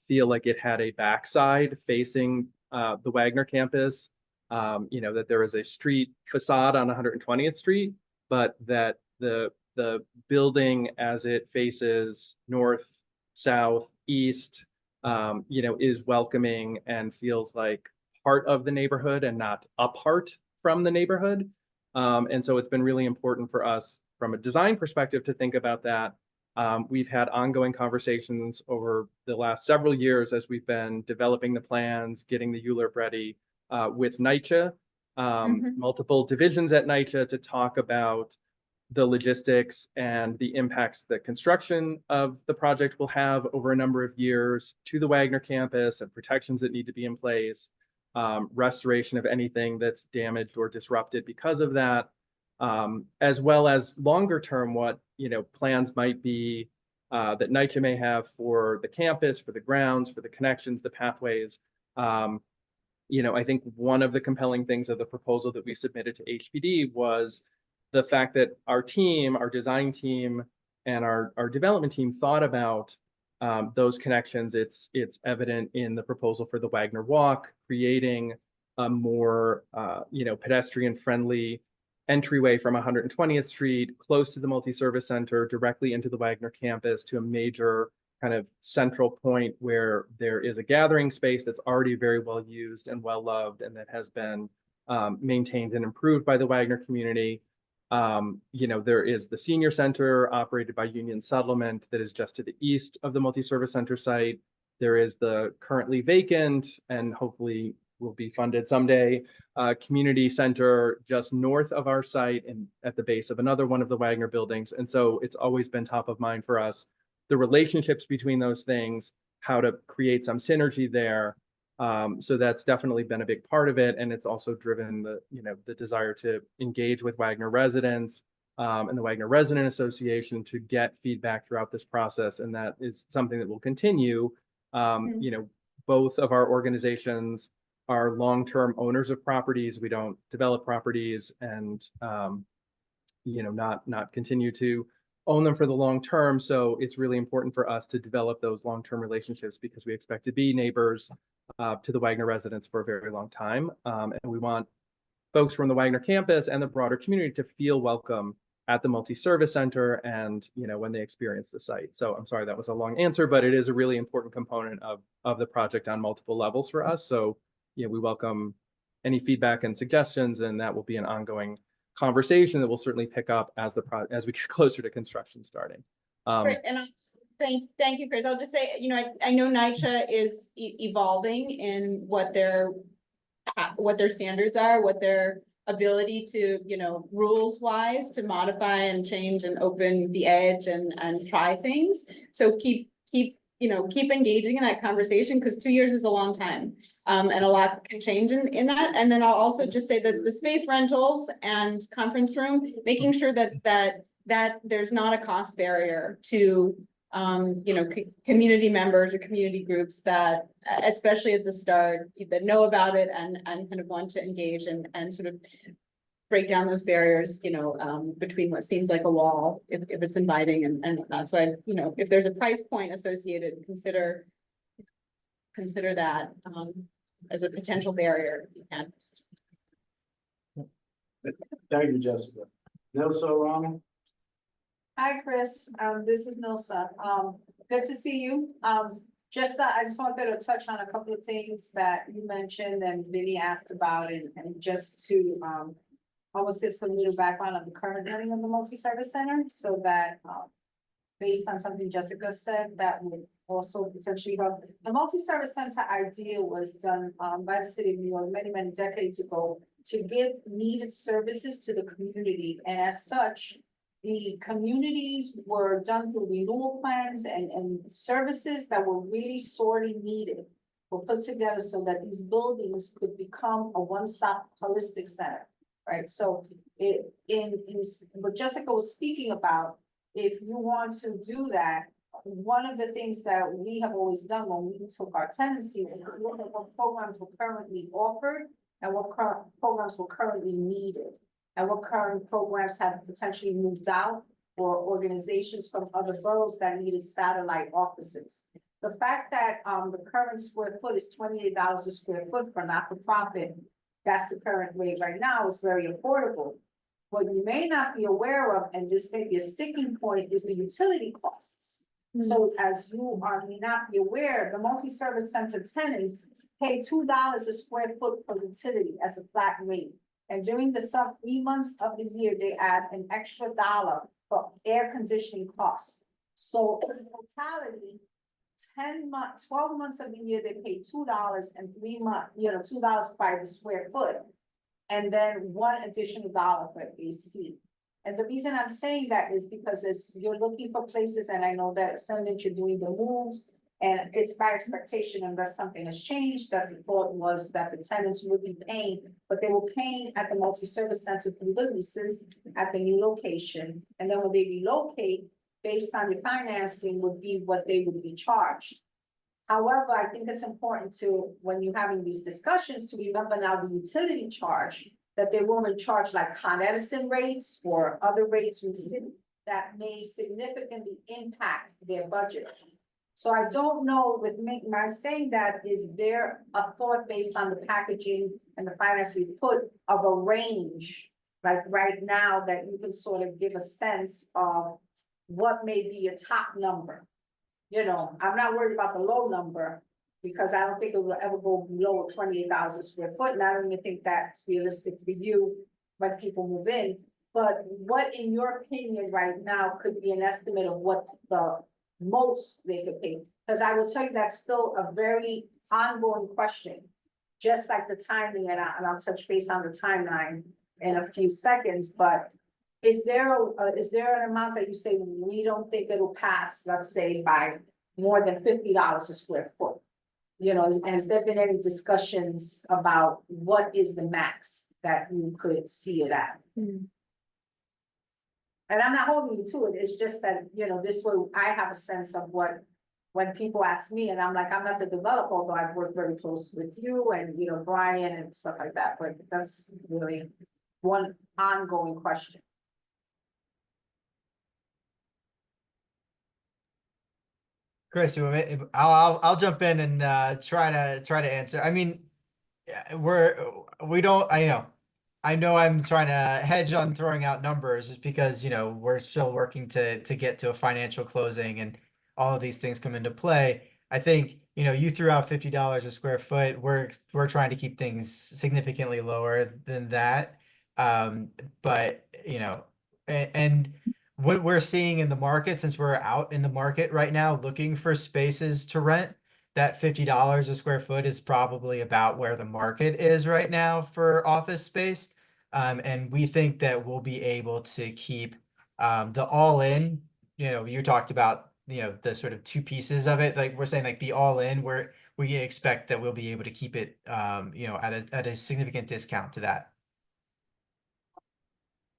feel like it had a backside facing the Wagner campus. You know, that there was a street facade on 120th Street, but that the building as it faces north, south, east, you know, is welcoming and feels like part of the neighborhood and not apart from the neighborhood. And so it's been really important for us from a design perspective to think about that. We've had ongoing conversations over the last several years as we've been developing the plans, getting the ULURP ready with NYCHA, multiple divisions at NYCHA to talk about the logistics and the impacts that construction of the project will have over a number of years to the Wagner campus, and protections that need to be in place, restoration of anything that's damaged or disrupted because of that, as well as longer term, what, you know, plans might be that NYCHA may have for the campus, for the grounds, for the connections, the pathways. You know, I think one of the compelling things of the proposal that we submitted to HPD was the fact that our team, our design team, and our development team thought about those connections. It's evident in the proposal for the Wagner Walk, creating a more you know, pedestrian-friendly entryway from 120th Street, close to the multi-service center, directly into the Wagner campus, to a major kind of central point where there is a gathering space that's already very well used and well loved, and that has been maintained and improved by the Wagner community. You know, there is the senior center operated by Union Settlement that is just to the east of the multi-service center site. There is the currently vacant and hopefully will be funded someday. Community center just north of our site and at the base of another one of the Wagner buildings. And so it's always been top of mind for us, the relationships between those things, how to create some synergy there. So that's definitely been a big part of it. And it's also driven the desire to engage with Wagner residents and the Wagner Resident Association to get feedback throughout this process. And that is something that will continue. Both of our organizations are long-term owners of properties. We don't develop properties and, not continue to own them for the long term. So it's really important for us to develop those long-term relationships because we expect to be neighbors to the Wagner residents for a very long time. And we want folks from the Wagner campus and the broader community to feel welcome at the multi-service center and, when they experience the site. So I'm sorry, that was a long answer, but it is a really important component of the project on multiple levels for us. So, we welcome any feedback and suggestions, and that will be an ongoing conversation that will certainly pick up as we get closer to construction starting. Right, and thank you, Chris. I'll just say, I know NYCHA is evolving in what their standards are, what their ability to, rules wise to modify and change and open the edge and try things. So keep engaging in that conversation because 2 years is a long time. And a lot can change in that. And then I'll also just say that the space rentals and conference room, making sure that there's not a cost barrier to community members or community groups that, especially at the start, that know about it and kind of want to engage and sort of break down those barriers, between what seems like a wall, if it's inviting and that's why, if there's a price point associated, consider that as a potential barrier if you can. Thank you, Jessica. Nelson Rami? Hi, Chris. This is Nilsa. Good to see you. I just wanted to touch on a couple of things that you mentioned and Vinny asked about and just to almost give some little background of the current running of the multi-service center so that based on something Jessica said, that would also potentially help. The multi-service center idea was done by the city of New York many, many decades ago to give needed services to the community. And as such, the communities were done through renewal plans and services that were really sorely needed were put together so that these buildings could become a one-stop holistic center, right? So what Jessica was speaking about, if you want to do that, one of the things that we have always done when we took our tenancy is look at what programs were currently offered and what programs were currently needed. And what current programs have potentially moved out or organizations from other boroughs that needed satellite offices. The fact that the current square foot is $28 a square foot for not-for-profit, that's the current rate right now, is very affordable. What you may not be aware of, and this may be a sticking point, is the utility costs. So as you may not be aware, the multi-service center tenants pay $2 a square foot per utility as a flat rate. And during the sub 3 months of the year, they add an extra $1 for air conditioning costs. So in totality, 12 months of the year, they pay $2 and 3 months, $2 by the square foot. And then one additional $1 for AC. And the reason I'm saying that is because as you're looking for places, and I know that Ascendant, you're doing the moves, and it's my expectation, unless something has changed, that the thought was that the tenants would be paying, but they were paying at the multi-service center through the leases at the new location. And then when they relocate, based on the financing would be what they would be charged. However, I think it's important to, when you're having these discussions, to remember now the utility charge, that they won't charge like Con Edison rates or other rates from the city that may significantly impact their budgets. So I don't know with my saying that, is there a thought based on the packaging and the financing put of a range, like right now, that you can sort of give a sense of what may be a top number? I'm not worried about the low number because I don't think it will ever go below 28,000 square foot. And I don't even think that's realistic for you when people move in. But what, in your opinion, right now could be an estimate of what the most they could pay? Because I will tell you that's still a very ongoing question. just like the timing, and I'll touch base on the timeline in a few seconds, but is there an amount that you say we don't think it'll pass, let's say by more than $50 a square foot? You know, has there been any discussions about what is the max that you could see it at? And I'm not holding you to it, it's just that, you know, this way I have a sense of what, when people ask me, and I'm like, I'm not the developer, although I've worked very close with you and, you know, Brian and stuff like that, but that's really one ongoing question. Chris, you want me, I'll jump in and try to answer. I mean, yeah, we don't, I know I'm trying to hedge on throwing out numbers just because, you know, we're still working to get to a financial closing and all of these things come into play. I think, you know, you threw out $50 a square foot. We're trying to keep things significantly lower than that. But you know, and what we're seeing in the market, since we're out in the market right now looking for spaces to rent, that $50 a square foot is probably about where the market is right now for office space. And we think that we'll be able to keep the all in, you know, you talked about, you know, the sort of two pieces of it. Like we're saying like the all in where we expect that we'll be able to keep it, you know, at a significant discount to that.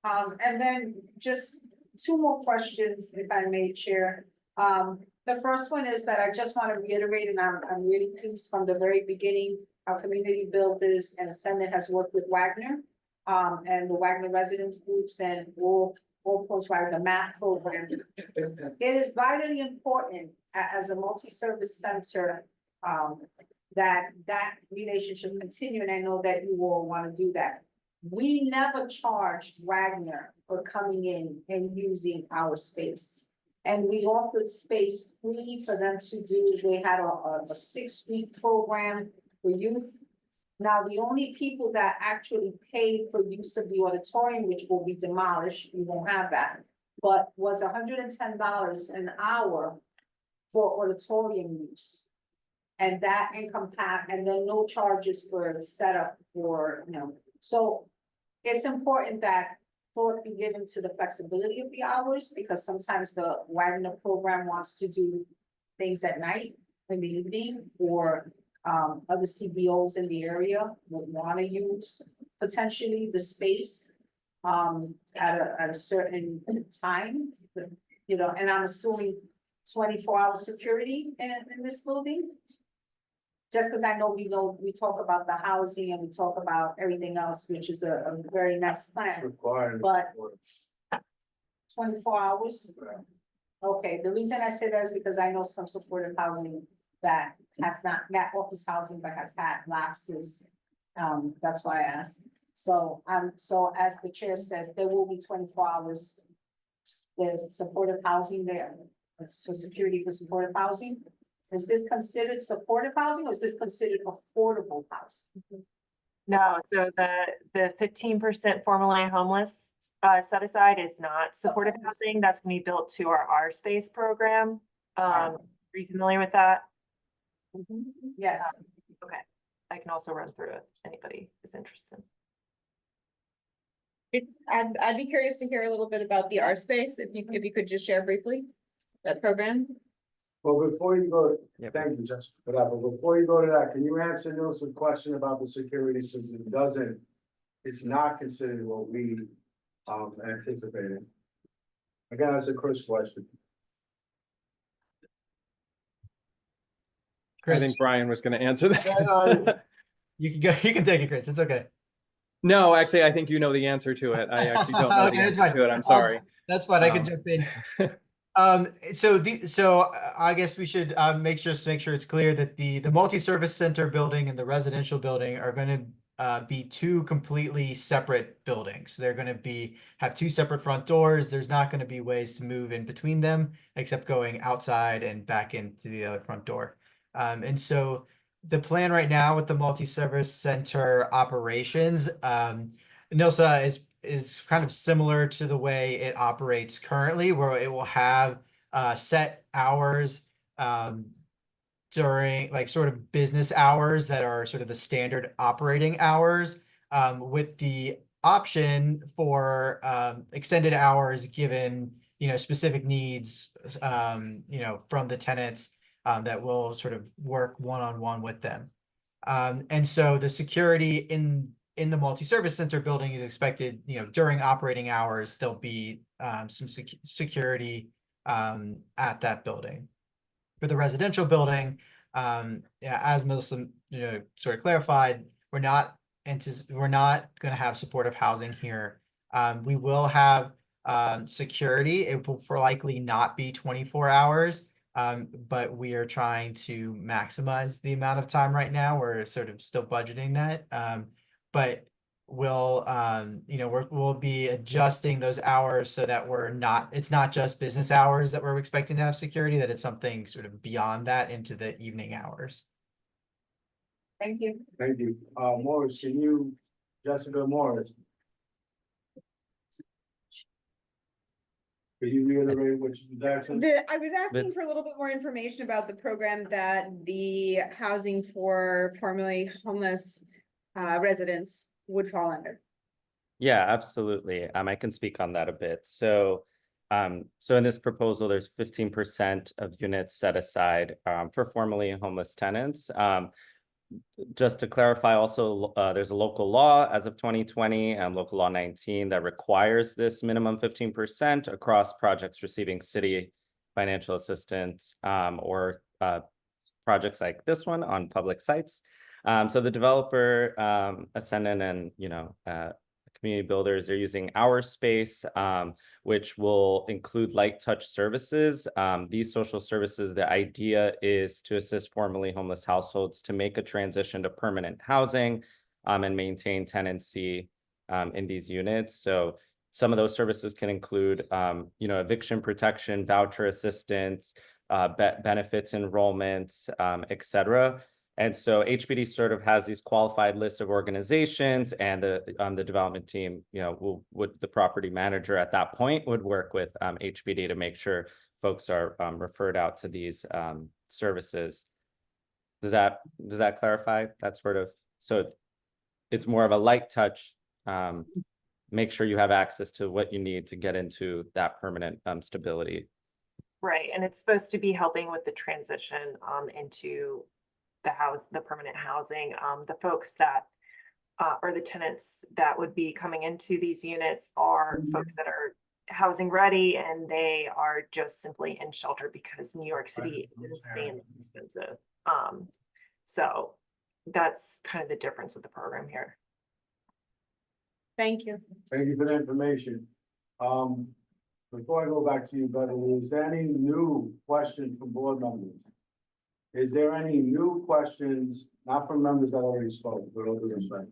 And then just two more questions, if I may, Chair. The first one is that I just want to reiterate, and I'm really pleased from the very beginning, our community builders and Ascendant has worked with Wagner, and the Wagner resident groups and all post-Wagner the MAP program. It is vitally important as a multi-service center, that relationship continue, and I know that you all want to do that. We never charged Wagner for coming in and using our space. And we offered space free for them to do. They had a 6-week program for youth. Now, the only people that actually paid for use of the auditorium, which will be demolished, we won't have that, but was $110 an hour for auditorium use. And that and then no charges for the setup for, you know, so it's important that thought be given to the flexibility of the hours, because sometimes the Wagner program wants to do things at night, in the evening, or other CBOs in the area would want to use potentially the space at a certain time, you know, and I'm assuming 24-hour security in this building. Just because I know we talk about the housing and we talk about everything else, which is a very nice plan, but 24 hours? Okay, the reason I say that is because I know some supportive housing that has not, office housing, but has had lapses. That's why I asked. So as the chair says, there will be 24 hours. There's supportive housing there, for security for supportive housing. Is this considered supportive housing, or is this considered affordable housing? No, so the 15% formerly homeless set aside is not supportive housing. That's gonna be built to our space program. Are you familiar with that? Yes. Okay, I can also run through it if anybody is interested. I'd be curious to hear a little bit about the R space, if you could just share briefly that program. Well, before you go, Yep. thank you, Jessica, for that, but before you go to that, can you answer Nelson's question about the security, since it's not considered what we anticipated? Again, that's a Chris question. I Chris, think Brian was going to answer that. you can go. You can take it, Chris. It's okay. No, actually, I think you know the answer to it. I actually don't know Okay, the that's answer fine. to it. I'm sorry. That's fine. I can jump in. So I guess we should make sure it's clear that the multi-service center building and the residential building are going to be two completely separate buildings. They're going to have two separate front doors. There's not going to be ways to move in between them except going outside and back into the other front door. And so the plan right now with the multi-service center operations, NILSA is kind of similar to the way it operates currently, where it will have set hours during like sort of business hours that are sort of the standard operating hours, with the option for extended hours given, specific needs, from the tenants, that will sort of work one-on-one with them. And so the security in the multi-service center building is expected, during operating hours, there'll be some security at that building. For the residential building, yeah, as Melissa, sort of clarified, we're not going to have supportive housing here. We will have security. It will likely not be 24 hours. But we are trying to maximize the amount of time right now. We're sort of still budgeting that. But we'll we'll be adjusting those hours so that it's not just business hours that we're expecting to have security, that it's something sort of beyond that into the evening hours. Thank you. Thank you. Morris, Jessica Morris? Could you reiterate what you Jackson? I was asking for a little bit more information about the program that the housing for formerly homeless residents would fall under. Yeah, absolutely. I can speak on that a bit. So in this proposal, there's 15% of units set aside for formerly homeless tenants. Just to clarify, also, there's a local law as of 2020, local law 19, that requires this minimum 15% across projects receiving city financial assistance, or projects like this one on public sites. So the developer, Ascendant, and community builders, they're using our space, which will include light touch services. These social services, the idea is to assist formerly homeless households to make a transition to permanent housing, and maintain tenancy in these units. So some of those services can include, eviction protection, voucher assistance, benefits enrollments, et cetera. And so HPD sort of has these qualified lists of organizations, and the development team, would the property manager at that point would work with HPD to make sure folks are referred out to these services. Does that clarify that sort of? So it's more of a light touch. Make sure you have access to what you need to get into that permanent stability. Right, and it's supposed to be helping with the transition into the permanent housing. The folks that or the tenants that would be coming into these units are folks that are housing ready, and they are just simply in shelter because New York City is insanely expensive. So that's kind of the difference with the program here. Thank you. Thank you for the information. Before I go back to you, Beverly, is there any new questions from board members? Is there any new questions, not from members that already spoke, but over this way?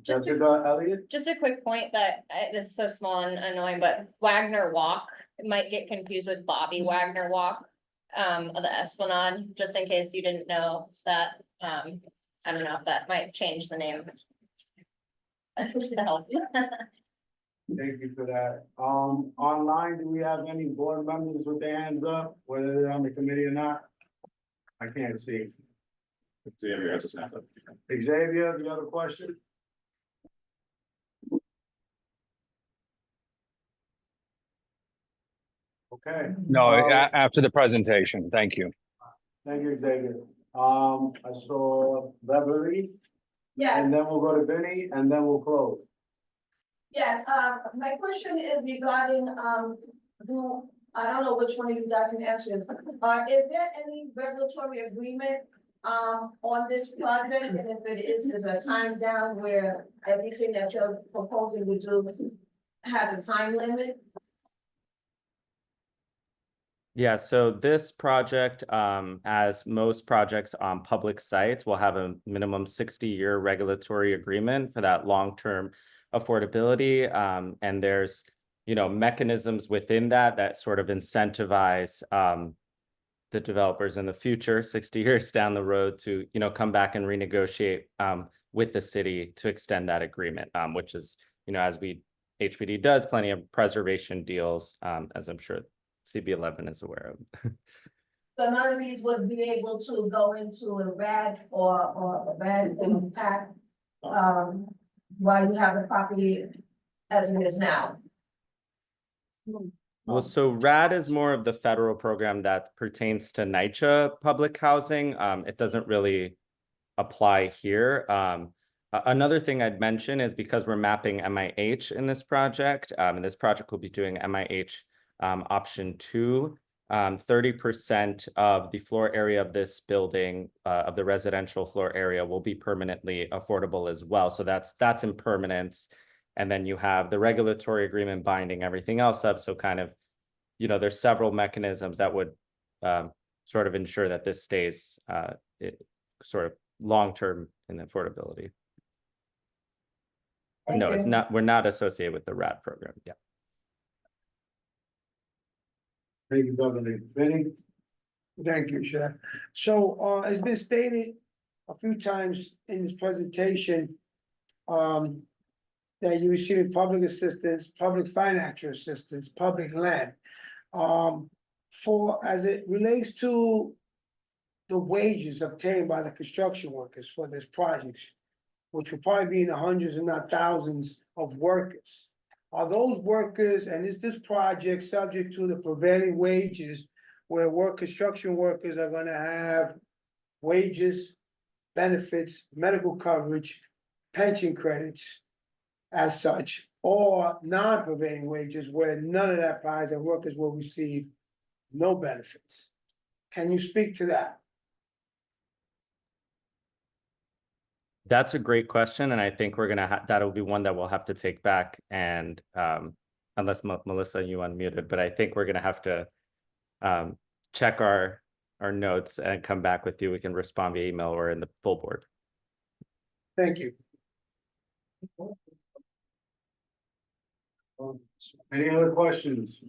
Jessica Elliott? Just a quick point that this is so small and annoying, but Wagner Walk might get confused with Bobby Wagner Walk of the Esplanade, just in case you didn't know that. I don't know if that might change the name. So. Thank you for that. Online, do we have any board members with their hands up, whether they're on the committee or not? I can't see. Xavier has his hand up. Xavier, do you have a question? Okay. No, after the presentation. Thank you. Thank you, Xavier. I saw Beverly. Yes. And then we'll go to Vinny, and then we'll close. Yes, my question is regarding, I don't know which one of you guys can answer this. Is there any regulatory agreement, on this project? And if it is there a time down where everything that you're proposing to do has a time limit? Yeah, so this project, as most projects on public sites, will have a minimum 60-year regulatory agreement for that long-term affordability. And there's, mechanisms within that sort of incentivize the developers in the future, 60 years down the road, to, come back and renegotiate with the city to extend that agreement, which is, as HPD does plenty of preservation deals, as I'm sure CB11 is aware of. So none of these would be able to go into a RAD or a RAD impact, while you have the property as it is now. Well, so RAD is more of the federal program that pertains to NYCHA public housing. It doesn't really apply here. Another thing I'd mention is because we're mapping MIH in this project, and this project will be doing MIH option 2. 30% of the floor area of this building, of the residential floor area, will be permanently affordable as well. So that's in permanence. And then you have the regulatory agreement binding everything else up. So kind of, you know, there's several mechanisms that would sort of ensure that this stays sort of long-term in affordability. No, it's not. We're not associated with the RAD program. Yeah. Thank you, Governor. Vinny? Thank you, Chair. So, it's been stated a few times in this presentation, that you receive public assistance, public financial assistance, public land. For, as it relates to the wages obtained by the construction workers for this project, which will probably be in the hundreds and not thousands of workers. Are those workers, and is this project subject to the prevailing wages where construction workers are gonna have wages, benefits, medical coverage, pension credits as such, or non-prevailing wages where none of that applies and workers will receive no benefits? Can you speak to that? That's a great question, and I think we're gonna that'll be one that we'll have to take back, and unless Melissa, you unmuted, but I think we're gonna have to check our notes and come back with you. We can respond via email or in the full board. Thank you. Any other questions?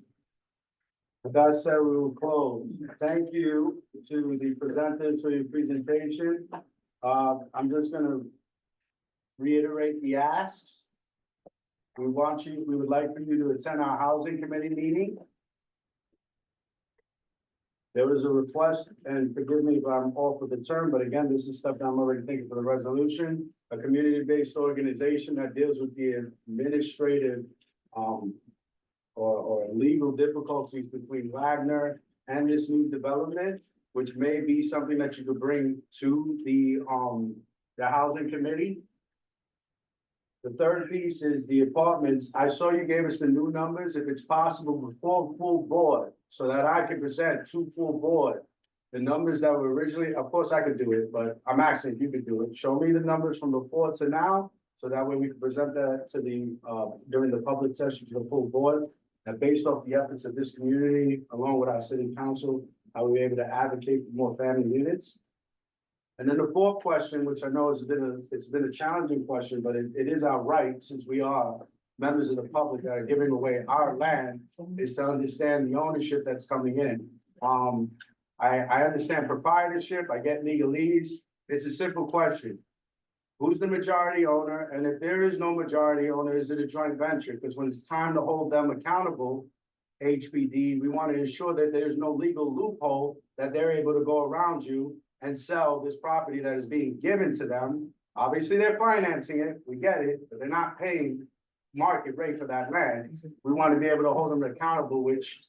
With that said, we will close. Thank you to the presenters for your presentation. I'm just gonna reiterate the asks. We would like for you to attend our housing committee meeting. There was a request, and forgive me if I'm off of the term, but again, this is stuff that I'm already thinking for the resolution. A community-based organization that deals with the administrative or legal difficulties between Wagner and this new development, which may be something that you could bring to the housing committee. The third piece is the apartments. I saw you gave us the new numbers, if it's possible before full board, so that I can present to full board the numbers that were originally, of course I could do it, but I'm asking if you could do it. Show me the numbers from before to now, so that way we can present that to the, during the public session to the full board. And based off the efforts of this community, along with our city council, I will be able to advocate for more family units. And then the fourth question, which I know has been a challenging question, but it is our right, since we are members of the public that are giving away our land, is to understand the ownership that's coming in. I understand proprietorship, I get legalese. It's a simple question. Who's the majority owner? And if there is no majority owner, is it a joint venture? Because when it's time to hold them accountable, HPD, we want to ensure that there's no legal loophole that they're able to go around you and sell this property that is being given to them. Obviously, they're financing it, we get it, but they're not paying market rate for that land. We want to be able to hold them accountable, which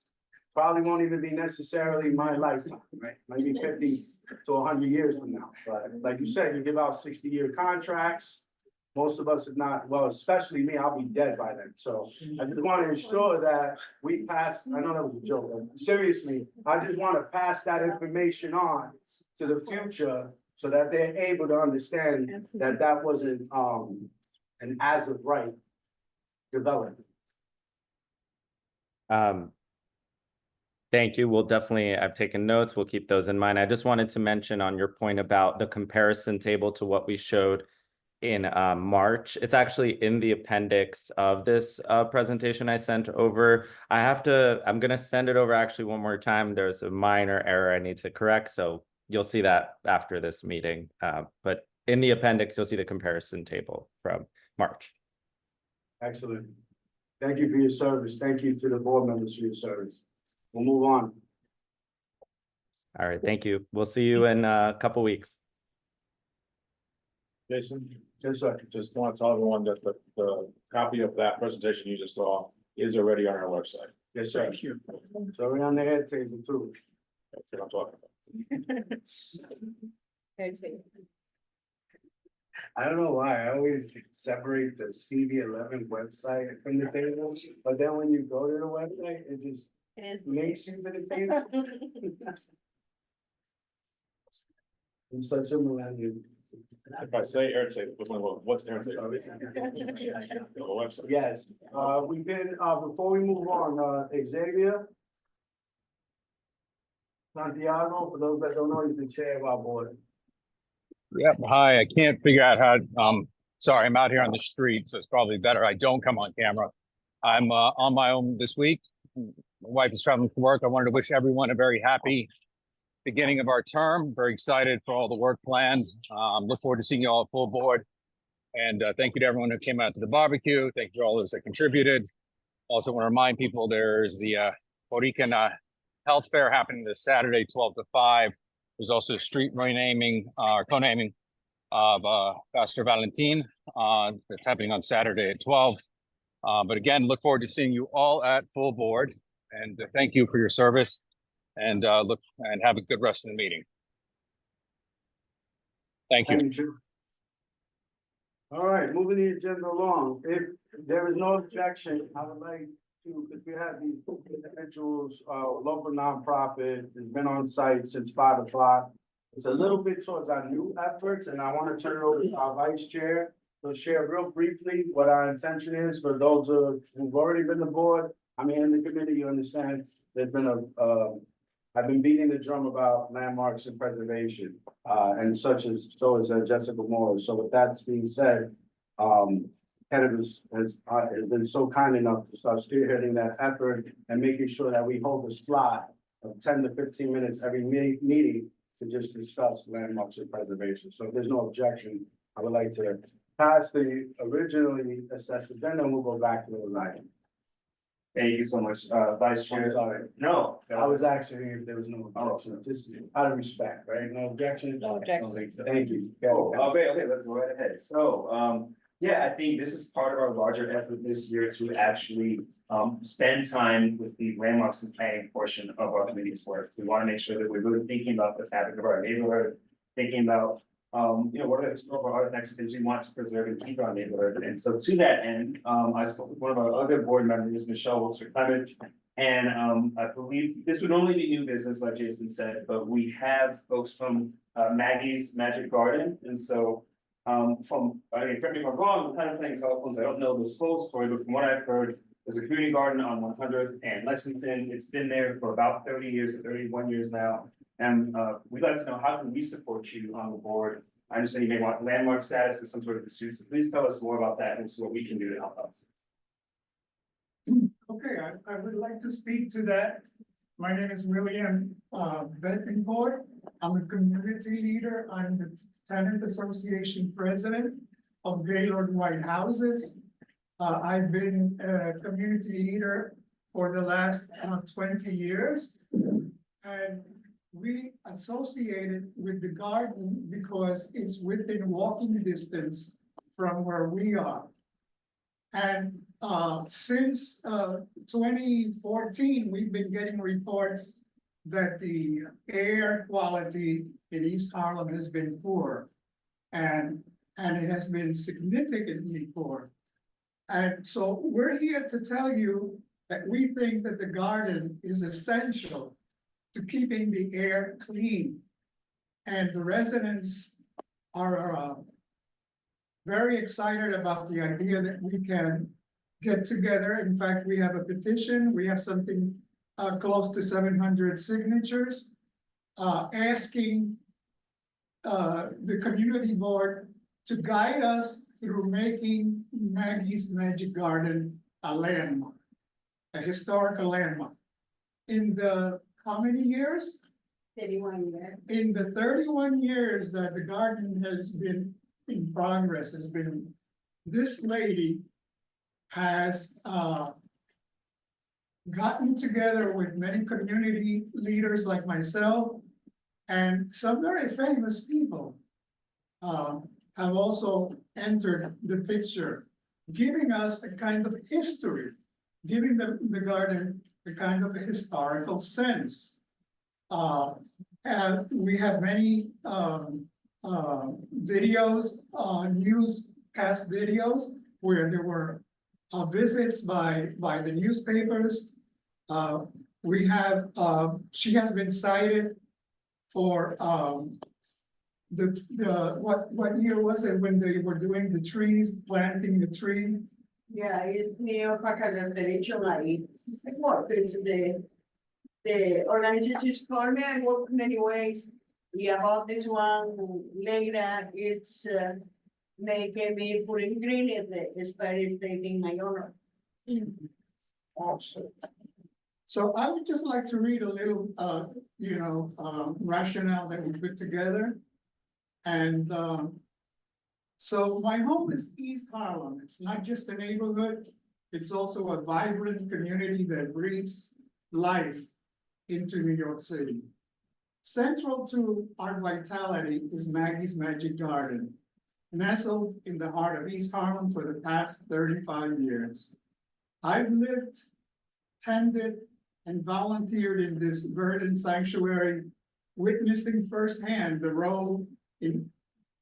probably won't even be necessarily my lifetime, right? Maybe 50 to 100 years from now. But like you said, you give out 60-year contracts. Most of us, if not, well, especially me, I'll be dead by then. So I just want to ensure that we pass, I know that was a joke, but seriously, I just want to pass that information on to the future so that they're able to understand that that wasn't an as of right development. Thank you. We'll definitely, I've taken notes. We'll keep those in mind. I just wanted to mention on your point about the comparison table to what we showed in March. It's actually in the appendix of this presentation I sent over. I'm gonna send it over actually one more time. There's a minor error I need to correct, so you'll see that after this meeting. But in the appendix, you'll see the comparison table from March. Excellent. Thank you for your service. Thank you to the board members for your service. We'll move on. All right, thank you. We'll see you in a couple weeks. Jason, Yes, sir. just want to tell everyone that the copy of that presentation you just saw is already on our website. Yes, sir. Thank you. So we're on the head table too. That's what I'm talking about. I don't know why, I always separate the CB11 website from the table, but then when you go to the website, it just It is. links you to the table. I'm such a millennial. If I say Airtable, what's Airtable? The website. Yes, we did, before we move on, Xavier Santiago, for those that don't know, he's the chair of our board. Yep, hi, I can't figure out how, sorry, I'm out here on the street, so it's probably better I don't come on camera. I'm on my own this week. My wife is traveling for work. I wanted to wish everyone a very happy beginning of our term. Very excited for all the work planned. Look forward to seeing you all at full board. And thank you to everyone who came out to the barbecue. Thank you to all those that contributed. Also want to remind people there's the Puerto Rican Health Fair happening this Saturday, 12 to 5. There's also a street renaming, co-naming of Pastor Valentin that's happening on Saturday at 12. But again, look forward to seeing you all at full board. And thank you for your service. And look and have a good rest of the meeting. Thank you. Thank you. All right, moving the agenda along. If there is no objection, I would like to, because we have these individuals, local nonprofit, has been on site since 5 o'clock. It's a little bit towards our new efforts, and I want to turn it over to our vice chair. So share real briefly what our intention is for those who've already been aboard. I mean, in the committee, you understand, there's been I've been beating the drum about landmarks and preservation, and so is Jessica Moore. So with that being said, Kenneth has been so kind enough to start spearheading that effort and making sure that we hold a slot of 10 to 15 minutes every meeting to just discuss landmarks and preservation. So if there's no objection, I would like to pass the originally assessed agenda, and we'll go back to the item. Thank you so much, Vice I'm Chair. sorry. No. I was asking if there was no objection, just out of respect, right? No objection? No objection. Thank you. Oh, okay, let's go right ahead. So, yeah, I think this is part of our larger effort this year to actually spend time with the landmarks and planning portion of our committee's work. We want to make sure that we're really thinking about the fabric of our neighborhood, thinking about what are the historical artifacts that we want to preserve and keep our neighborhood. And so to that end, I spoke with one of our other board members, Michelle Wilson-Clement, and I believe this would only be new business, like Jason said, but we have folks from Maggie's Magic Garden. And so correct me if I'm wrong, we're kind of playing telephones. I don't know the full story, but from what I've heard, there's a community garden on 100th and Lexington. It's been there for about 30 years, 31 years now. And we'd like to know, how can we support you on the board? I understand you may want landmark status or some sort of pursuit, so please tell us more about that and what we can do to help us. Okay, I would like to speak to that. My name is William Bettencourt. I'm a community leader. I'm the Tenant Association President of Gaylord White Houses. I've been a community leader for the last 20 years. And we associated with the garden because it's within walking distance from where we are. And since 2014, we've been getting reports that the air quality in East Harlem has been poor. And it has been significantly poor. And so we're here to tell you that we think that the garden is essential to keeping the air clean. And the residents are very excited about the idea that we can get together. In fact, we have a petition. We have something close to 700 signatures asking the community board to guide us through making Maggie's Magic Garden a landmark, a historical landmark. In the how many years? 31 years. In the 31 years that the garden has been in progress, this lady has gotten together with many community leaders like myself And some very famous people have also entered the picture, giving us a kind of history, giving the garden a kind of a historical sense. And we have many videos, newscast videos, where there were visits by the newspapers. We have, she has been cited for what year was it when they were doing the trees, planting the tree? Yeah, it's neo-caracterization ahí. What is the organization called me, I work many ways. Yeah, about this one, Leila, it's making me putting green in the spirit in my honor. So I would just like to read a little, rationale that we put together. And so my home is East Harlem. It's not just a neighborhood. It's also a vibrant community that breathes life into New York City. Central to our vitality is Maggie's Magic Garden, nestled in the heart of East Harlem for the past 35 years. I've lived, tended, and volunteered in this verdant sanctuary, witnessing firsthand the role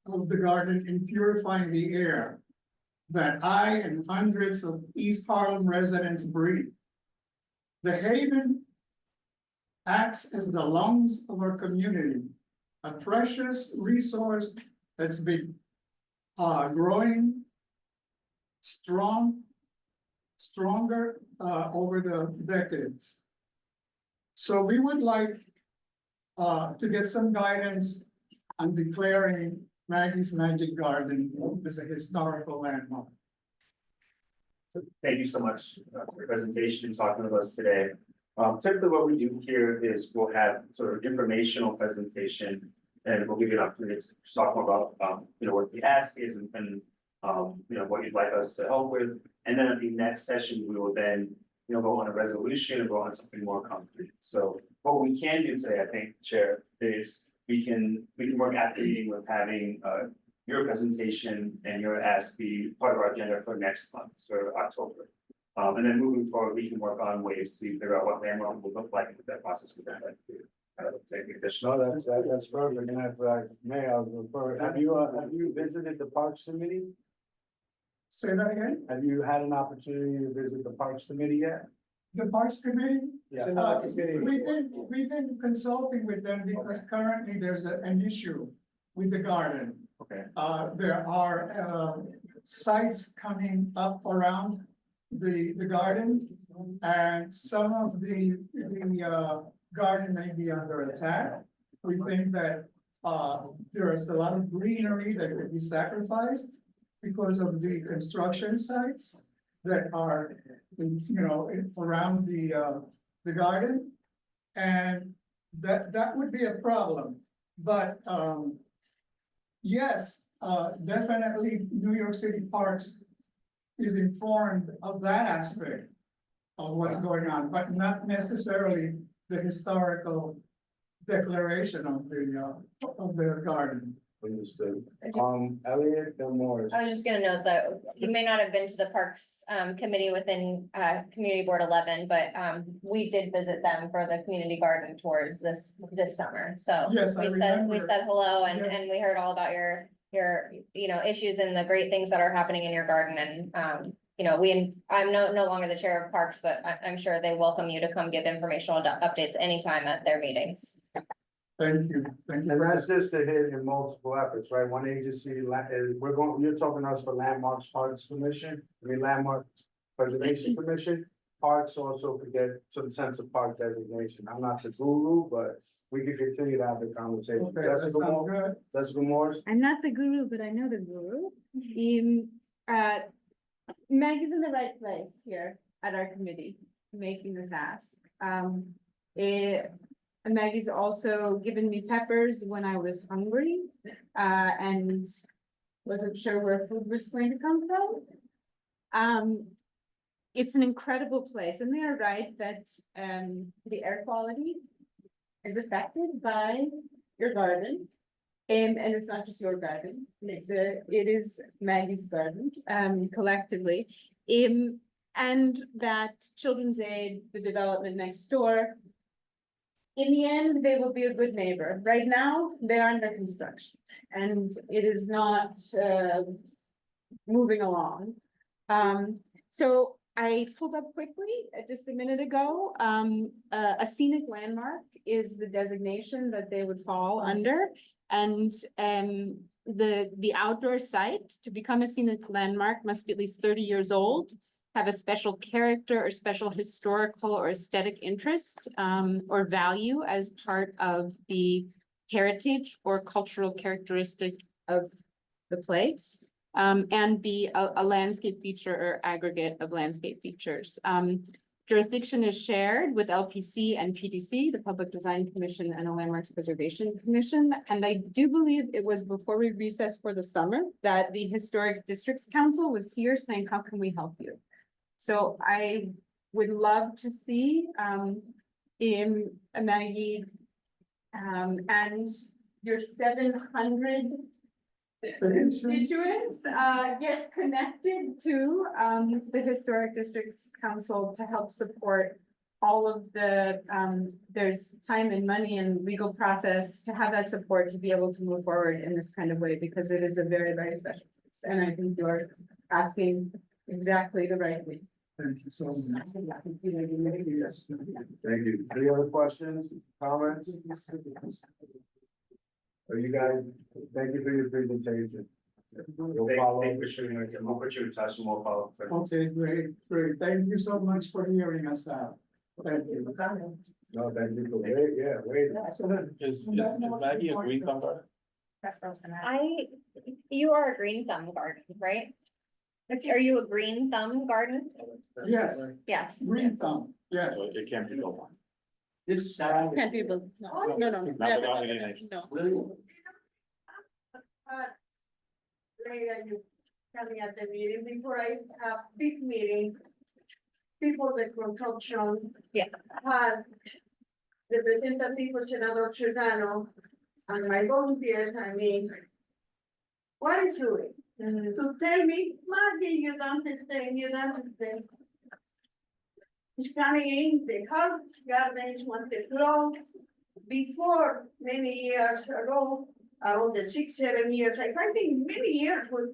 of the garden in purifying the air that I and hundreds of East Harlem residents breathe. The Haven acts as the lungs of our community, a precious resource that's been growing stronger over the decades. So we would like to get some guidance on declaring Maggie's Magic Garden as a historical landmark. Thank you so much for your presentation and talking with us today. Typically what we do here is we'll have sort of informational presentation, and we'll give you an opportunity to talk more about, what the ask is and what you'd like us to help with. And then at the next session, we will then, go on a resolution and go on something more concrete. So what we can do today, I think, Chair, is we can work at the meeting with having your presentation and your ask be part of our agenda for next month, for October. And then moving forward, we can work on ways to figure out what landmark will look like and what that process would then like to take additional. No, that's perfect. And if Mayor, I'll refer, have you visited the Parks Committee? Say that again? Have you had an opportunity to visit the Parks Committee yet? The Parks Committee? Yeah. We've been consulting with them because currently there's an issue with the garden. Okay. There are sites coming up around the garden, and some of the garden may be under attack. We think that there is a lot of greenery that could be sacrificed because of the construction sites that are, around the garden. And that would be a problem. But yes, definitely New York City Parks is informed of that aspect of what's going on, but not necessarily the historical declaration of the garden. Understood. Elliot and Morris. I was just gonna note that you may not have been to the Parks Committee within Community Board 11, but we did visit them for the community garden tours this summer. So Yes, I we said remember. hello and Yes. we heard all about your issues and the great things that are happening in your garden. And I'm no longer the chair of Parks, but I'm sure they welcome you to come give informational updates anytime at their meetings. Thank you. And that's just to hit in multiple efforts, right? One agency, you're talking to us for Landmarks Parks Commission, Landmarks Preservation Commission. Parks also could get some sense of park designation. I'm not the guru, but we could continue to have the conversation. Okay, that sounds good. Jessica Morris. I'm not the guru, but I know the guru. Meg is in the right place here at our committee, making this ask. Maggie's also given me peppers when I was hungry, and wasn't sure where food was going to come from. It's an incredible place, and they are right that the air quality is affected by your garden. And it's not just your garden, it is Maggie's garden, collectively. And that Children's Aid, the development next door, in the end, they will be a good neighbor. Right now, they are under construction and it is not, moving along. So I pulled up quickly just a minute ago, a scenic landmark is the designation that they would fall under. And the outdoor site to become a scenic landmark must be at least 30 years old, have a special character or special historical or aesthetic interest or value as part of the heritage or cultural characteristic of the place. And be a landscape feature or aggregate of landscape features. Jurisdiction is shared with LPC and PDC, the Public Design Commission and the Landmarks Preservation Commission. And I do believe it was before we recessed for the summer that the Historic Districts Council was here saying, how can we help you? So I would love to see in Maggie and your 700 constituents get connected to the Historic Districts Council to help support all of the, there's time and money and legal process to have that support to be able to move forward in this kind of way, because it is a very, very special place. And I think you're asking exactly the right thing. Thank you so much. Yes. Thank you. Any other questions, comments? So you guys, thank you for your presentation. You'll follow. Thank you for sharing it. We'll put you in touch and we'll follow up. Okay, great. Thank you so much for hearing us out. Thank you. No, thank you for wait, yeah, wait. Is Maggie a green thumb garden? You are a green thumb garden, right? Are you a green thumb garden? Yes, Yes. green thumb, yes. So it can't be built. This Can't be built. No, no, no, Not never, without never, any- no. Later, you coming at the meeting, before I have big meeting, people that construction. Yeah. Had representative of Senador Serrano and my volunteers, I mean, what is doing? To tell me, Maggie, you don't understand, you don't understand. It's coming in, the heart gardens want to close before many years ago, around the 6-7 years, I think many years with,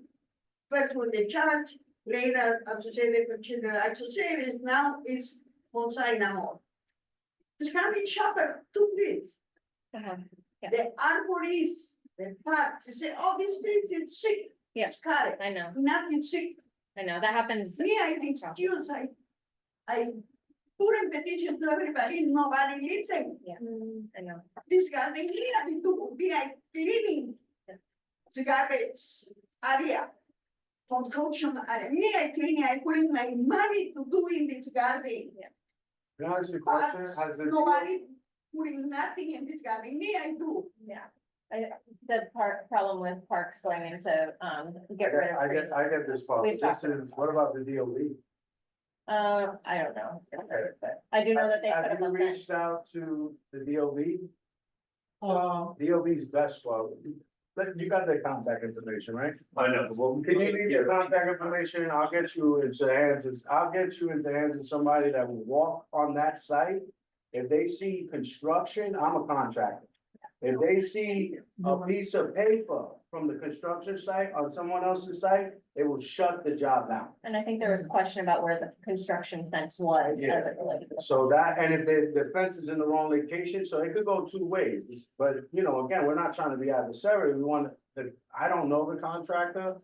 first with the church, later associated with children, associated now is Monsai now. It's coming sharper, 2 trees. Yeah. The arborists, the parks, they say, oh, this tree is sick. Yeah. It's cut it. I know, Nothing sick. I know, that happens. Me, I refuse, I put a petition to everybody, nobody listen. Yeah, I know. This garden here, I need to be a cleaning. The garbage area, construction area, me, I clean, I put in my money to do in this garden. Can I ask you a But question? Has there? nobody putting nothing in this garden, me, I do. Yeah. The problem with parks going into, get rid of trees. I get this part. We've This talked is, what about the DOE? I don't know. I do know that they put Have them you on reached that. out to the DOE? Uh, DOE's best, well, you got their contact information, right? I know, well, Can you leave your contact information? I'll get you into the hands of somebody that will walk on that site. If they see construction, I'm a contractor. If they see a piece of paper from the construction site on someone else's site, it will shut the job down. And I think there was a question about where the construction fence was as it related. to the- So that, and if the fence is in the wrong location, so it could go 2 ways. But, you know, again, we're not trying to be adversarial. We want, I don't know the contractor.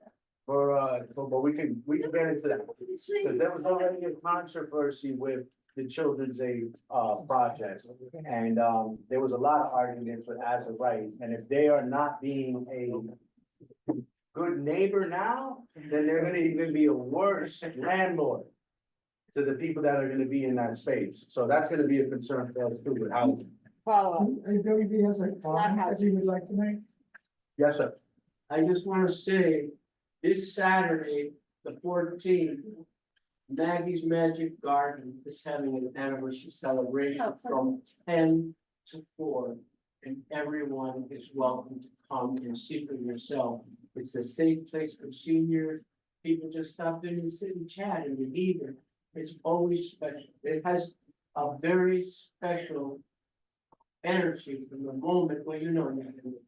But we can get into that. Because there was already a controversy with the Children's Aid project. And there was a lot of arguments with as of right, and if they are not being a good neighbor now, then they're gonna even be a worse landlord to the people that are gonna be in that space. So that's gonna be a concern for us too with housing. Follow up. Maybe has a not comment that housing. you would like to make? Yes, sir. I just wanna say, this Saturday, the 14th, Maggie's Magic Garden is having an anniversary celebration from 10 to 4. and everyone is welcome to come and see for yourself. It's a safe place for seniors. People just stop in and sit and chat and read either. It's always special. It has a very special energy from the moment when you know you.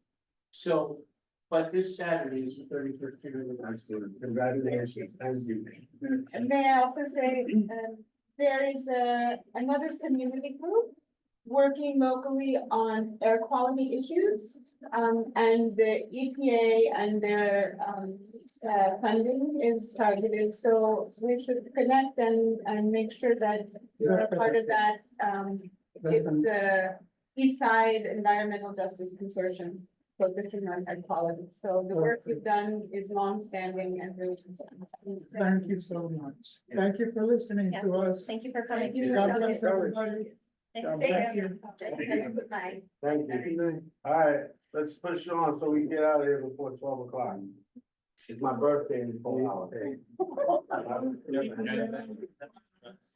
So, but this Saturday is the 31st year of the accident. Congratulations. Thank you. And may I also say, there is another community group working locally on air quality issues. And the EPA and their funding is targeted, so we should connect and make sure that you're a part of that. It's the East Side Environmental Justice Consortium focusing on air quality. So the work you've done is longstanding and really. Thank you so much. Thank you for listening to us. Thank you for coming. God bless everybody. Nice God to see bless you. you. Good night. Thank you. All right, let's push on so we can get out of here before 12 o'clock. It's my birthday in 4 hours.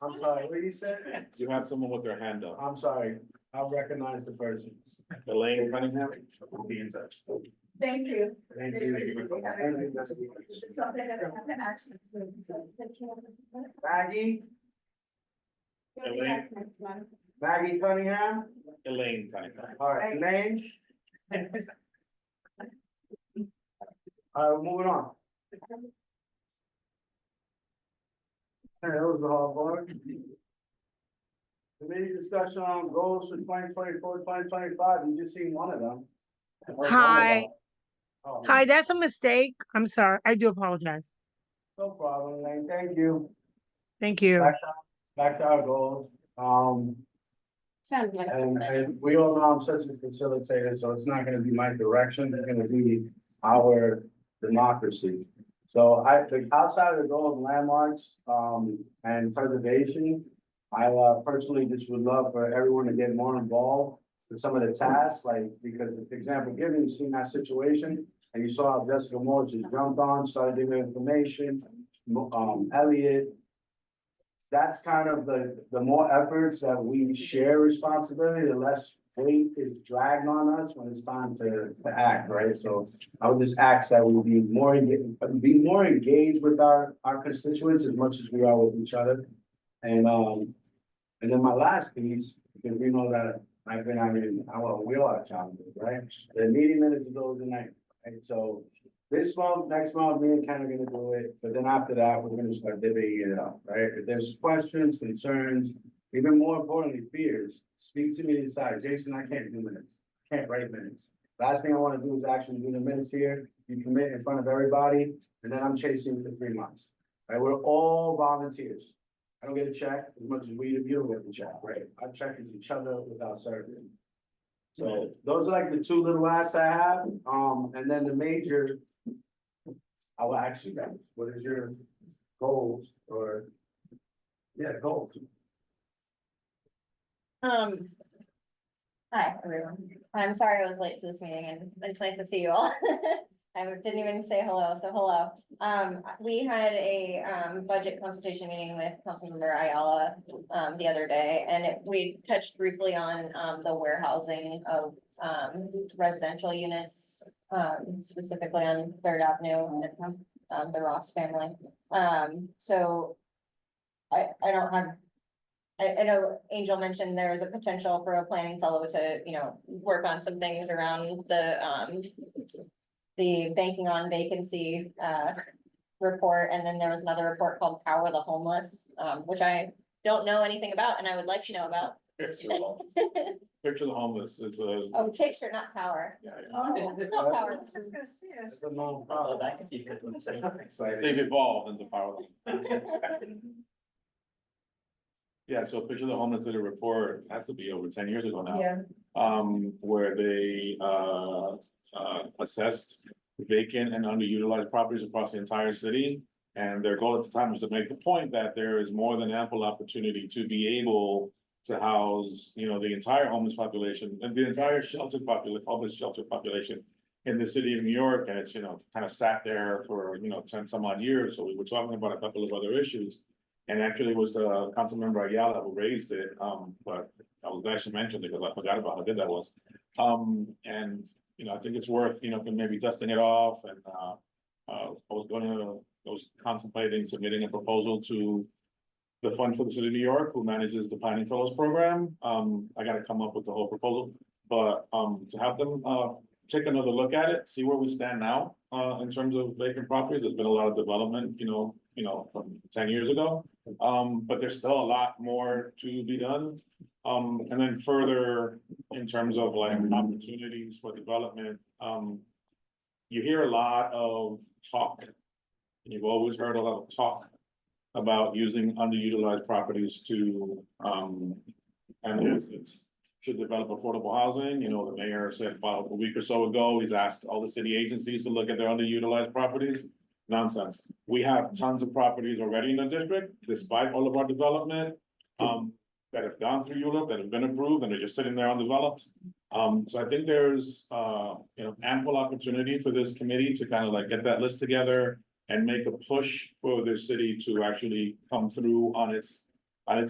I'm sorry, what you said? You have someone with their hand up. I'm sorry, I'll recognize the person. Elaine Cunningham? We'll be in touch. Thank you. Thank you. Maggie, Elaine, Maggie Cunningham, Elaine Cunningham. all right, Elaine. All right, moving on. That was the hard part. Committee discussion on goals for 2024, 2025. You just seen one of them. Hi. Oh, Hi, that's a mistake. I'm sorry. I do apologize. no problem, Elaine. Thank you. Thank you. Back to our goals. Sounds like. And we all know I'm such a facilitator, so it's not gonna be my direction, it's gonna be our democracy. So outside of the goal of landmarks, and preservation, I personally just would love for everyone to get more involved with some of the tasks, like, because example given, you seen that situation, and you saw how Jessica Moore just jumped on, started giving information, Elliot. That's kind of the more efforts that we share responsibility, the less weight is dragged on us when it's time to act, right? So I would just ask that we be more engaged with our constituents as much as we are with each other. And then my last piece, because we know that I've been having, we all have challenges, right? The meeting minutes goes tonight, right? So this month, next month, me and Ken are gonna do it, but then after that, we're gonna start divvying it up, right? If there's questions, concerns, even more importantly, fears, speak to me inside. Jason, I can't do minutes, can't write minutes. Last thing I wanna do is actually do the minutes here, you commit in front of everybody, and then I'm chasing for 3 months. Right, we're all volunteers. I don't get a check as much as you don't get the check, right? Our check is each other without serving. So those are like the two little asks I have, and then the major. I will ask you guys, what is your goals or, goals? Hi, everyone. I'm sorry I was late to this meeting and it's nice to see you all. I didn't even say hello, so hello. We had a budget consultation meeting with Councilmember Ayala the other day, and we touched briefly on the warehousing of residential units, specifically on Third Avenue and the Ross family. So I don't have. I know Angel mentioned there is a potential for a planning fellow to, work on some things around the banking on vacancy report, and then there was another report called Power the Homeless, which I don't know anything about and I would like to know about. Picture the homeless is a. Oh, picture, not power. Not power. It's a nonprofit. They've evolved into power. Yeah, so Picture the Homeless did a report, has to be over 10 years ago now. Yeah. Where they assessed vacant and underutilized properties across the entire city. And their goal at the time was to make the point that there is more than ample opportunity to be able to house, the entire homeless population and the entire homeless shelter population in the city of New York. And it's, kind of sat there for, 10 some odd years. So we were talking about a couple of other issues. And actually it was Councilmember Ayala who raised it, but I was glad she mentioned it because I forgot about how good that was. And, I think it's worth, maybe dusting it off and, I was contemplating submitting a proposal to the Fund for the City of New York, who manages the Planning Fellows Program. I gotta come up with the whole proposal, but, to have them, take another look at it, see where we stand now, in terms of vacant properties. There's been a lot of development, from 10 years ago. But there's still a lot more to be done. And then further, in terms of like opportunities for development, you hear a lot of talk. And you've always heard a lot of talk about using underutilized properties to, it's to develop affordable housing. The mayor said about a week or so ago, he's asked all the city agencies to look at their underutilized properties. Nonsense. We have tons of properties already in the district, despite all of our development, that have gone through ULURP, that have been approved, and they're just sitting there undeveloped. So I think there's, ample opportunity for this committee to kind of like get that list together and make a push for the city to actually come through on its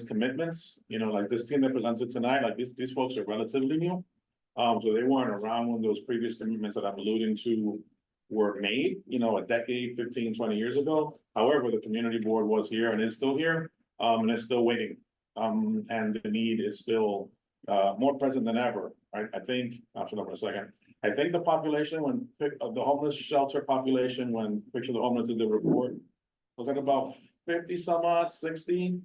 commitments. Like this team that presented tonight, like these folks are relatively new. So they weren't around when those previous commitments that I'm alluding to were made, a decade, 15, 20 years ago. However, the community board was here and is still here, and it's still waiting. And the need is still, more present than ever, right? I think, I'll shut up for a second. I think the population, when, the homeless shelter population, when Picture the Homeless did the report, was at about 50 some odd, 60.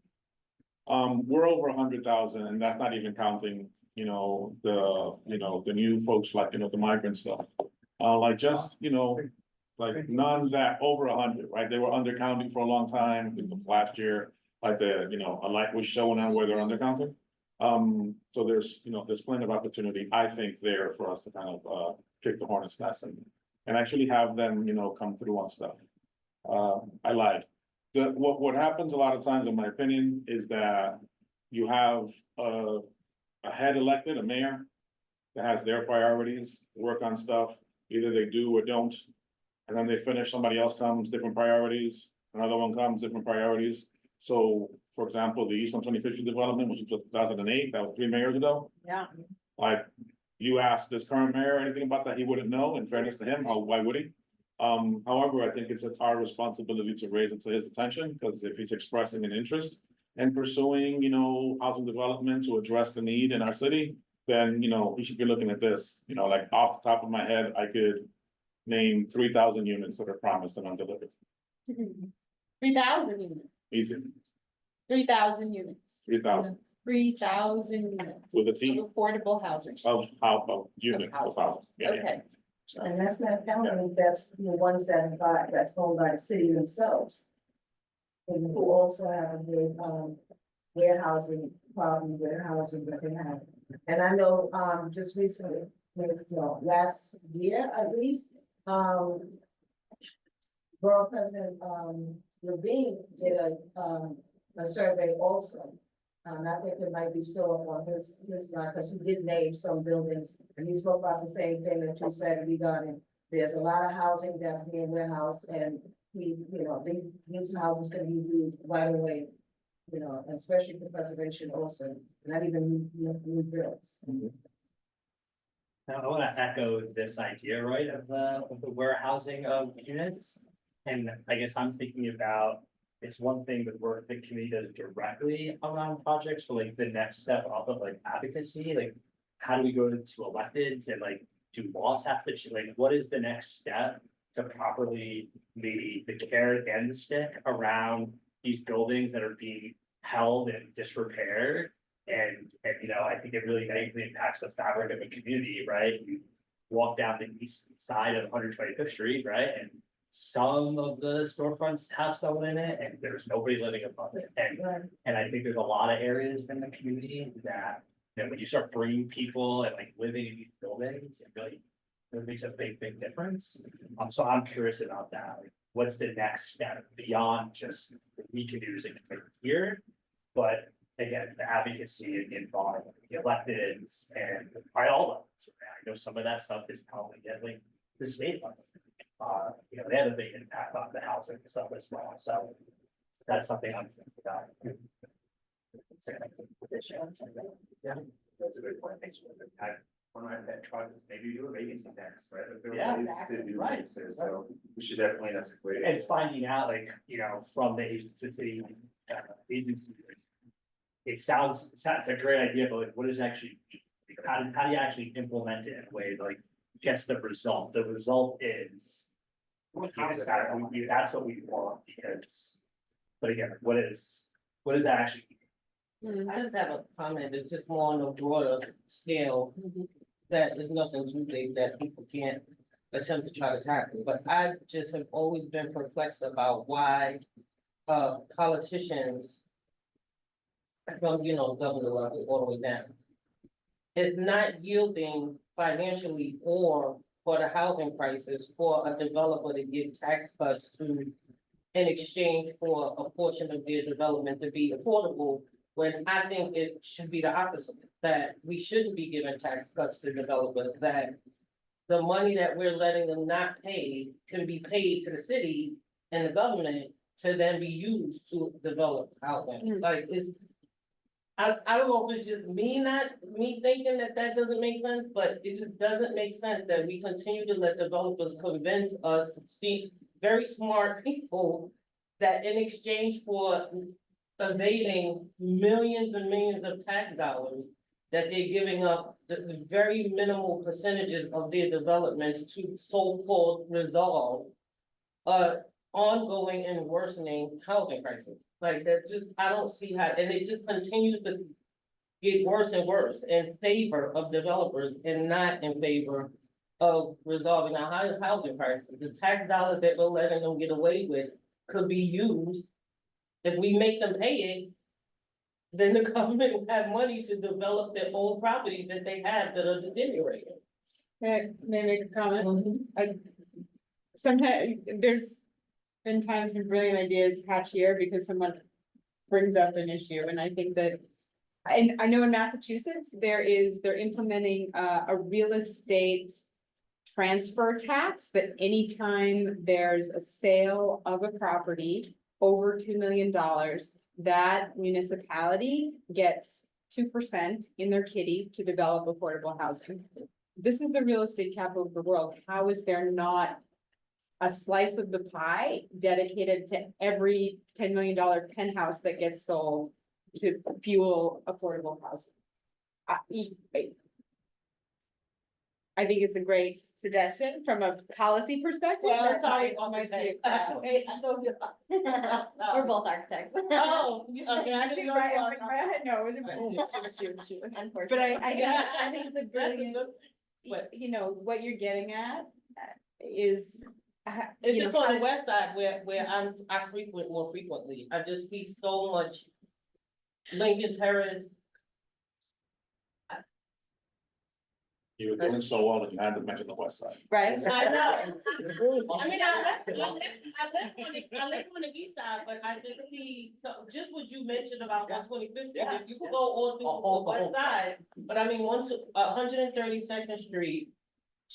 We're over 100,000, and that's not even counting, the new folks like, the migrant stuff. Like just, like none that over 100, right? They were undercounting for a long time. Last year, like a light was showing on where they're undercounting. So there's, there's plenty of opportunity, I think, there for us to kind of, kick the hornet's nest and actually have them, come through on stuff. I lied. What happens a lot of times, in my opinion, is that you have a head elected, a mayor, that has their priorities, work on stuff. Either they do or don't, and then they finish, somebody else comes, different priorities, another one comes, different priorities. So, for example, the East 125th Street development, which was 2008, that was 3 mayors ago. Yeah. Like, you ask this current mayor anything about that, he wouldn't know, in fairness to him, why would he? However, I think it's our responsibility to raise it to his attention, because if he's expressing an interest in pursuing, housing development to address the need in our city, then, he should be looking at this. Like off the top of my head, I could name 3,000 units that are promised and undelivered. 3,000 units. Easy, 3,000 units. 3,000 3,000 units. with a team Of affordable housing. of units, of houses. Yeah, yeah. Okay. And that's not counting, that's the ones that's owned by the city themselves. And who also have a big, warehousing problem, warehousing that they have. And I know, just recently, last year at least, Borough President, Levine did a survey also. I think it might be still on his line, because he did name some buildings, and he spoke about the same thing that you said regarding, there's a lot of housing that's being warehoused, and these houses can be used right away, and especially for preservation also, not even new builds. Now, I want to echo this idea, right, of the warehousing of units. And I guess I'm thinking about, it's one thing that work the committee does directly around projects, but like the next step off of like advocacy, like how do we go to electeds and like, do laws have to, like, what is the next step to properly the carrot and the stick around these buildings that are being held in disrepair? And I think it really negatively impacts the fabric of a community, right? You walk down the east side of 125th Street, right? And some of the storefronts have someone in it, and there's nobody living above it. And I think there's a lot of areas in the community that, when you start bringing people and like living in these buildings, it makes a big difference. So I'm curious about that. Like, what's the next step beyond just we can do this here, but again, the advocacy and involving the electeds and by all levels. I know some of that stuff is probably getting the state level. They have a big impact on the housing stuff as well. So that's something I'm thinking about. Yeah, that's a good point. Thanks for that. one of my pet projects, maybe do a vacancy tax, right? Like, there Yeah, are ways exactly, to do right, mixes, so we should definitely, that's a great. And finding out, like, you know, from the agency, agency. It sounds a great idea, but like, what does it actually, how do you actually implement it in a way that, like, gets the result? The result is. That's what we want, because, but again, what does that actually? I just have a comment, it's just more on a broader scale, that there's nothing too big that people can't attempt to try to tackle, but I just have always been perplexed about why politicians from, you know, governor level all the way down is not yielding financially or for the housing crisis for a developer to get tax cuts to in exchange for a portion of their development to be affordable, when I think it should be the opposite, that we shouldn't be giving tax cuts to developers, that the money that we're letting them not pay can be paid to the city and the government to then be used to develop housing. Like, it's, I don't know if it's just me thinking that doesn't make sense, but it just doesn't make sense that we continue to let developers convince us, see, very smart people, that in exchange for evading millions and millions of tax dollars, that they're giving up the very minimal percentages of their developments to so-called resolve ongoing and worsening housing crisis. Like, that just, I don't see how, and it just continues to get worse and worse in favor of developers and not in favor of resolving our housing crisis. The tax dollars that we're letting them get away with could be used, if we make them pay it, then the government will have money to develop their own properties that they have that are deteriorating. May I make a comment? Sometimes, there's been times when brilliant ideas hatch here because someone brings up an issue, and I think that, and I know in Massachusetts, they're implementing a real estate transfer tax, that anytime there's a sale of a property over $2 million, that municipality gets 2% in their kitty to develop affordable housing. This is the real estate capital of the world. How is there not a slice of the pie dedicated to every $10 million penthouse that gets sold to fuel affordable housing? I think it's a great suggestion from a policy perspective. Well, That's sorry, my- my view. Hey, I thought you. We're both architects. Oh, okay, I didn't know. Right, you I'm were like, right, no, shoot. Unfortunately. But I think it's a That's a brilliant, good, but you know, what you're getting at is. it's you know, just on how- the west side where I frequent more frequently. I just see so much Lincoln Terrace. You were doing so well that you had to mention the west side. Right, I know. I mean, I live on the east side, but I just see, so just what you mentioned about 125th Street, if you could go all through the west side, but I mean, 132nd Street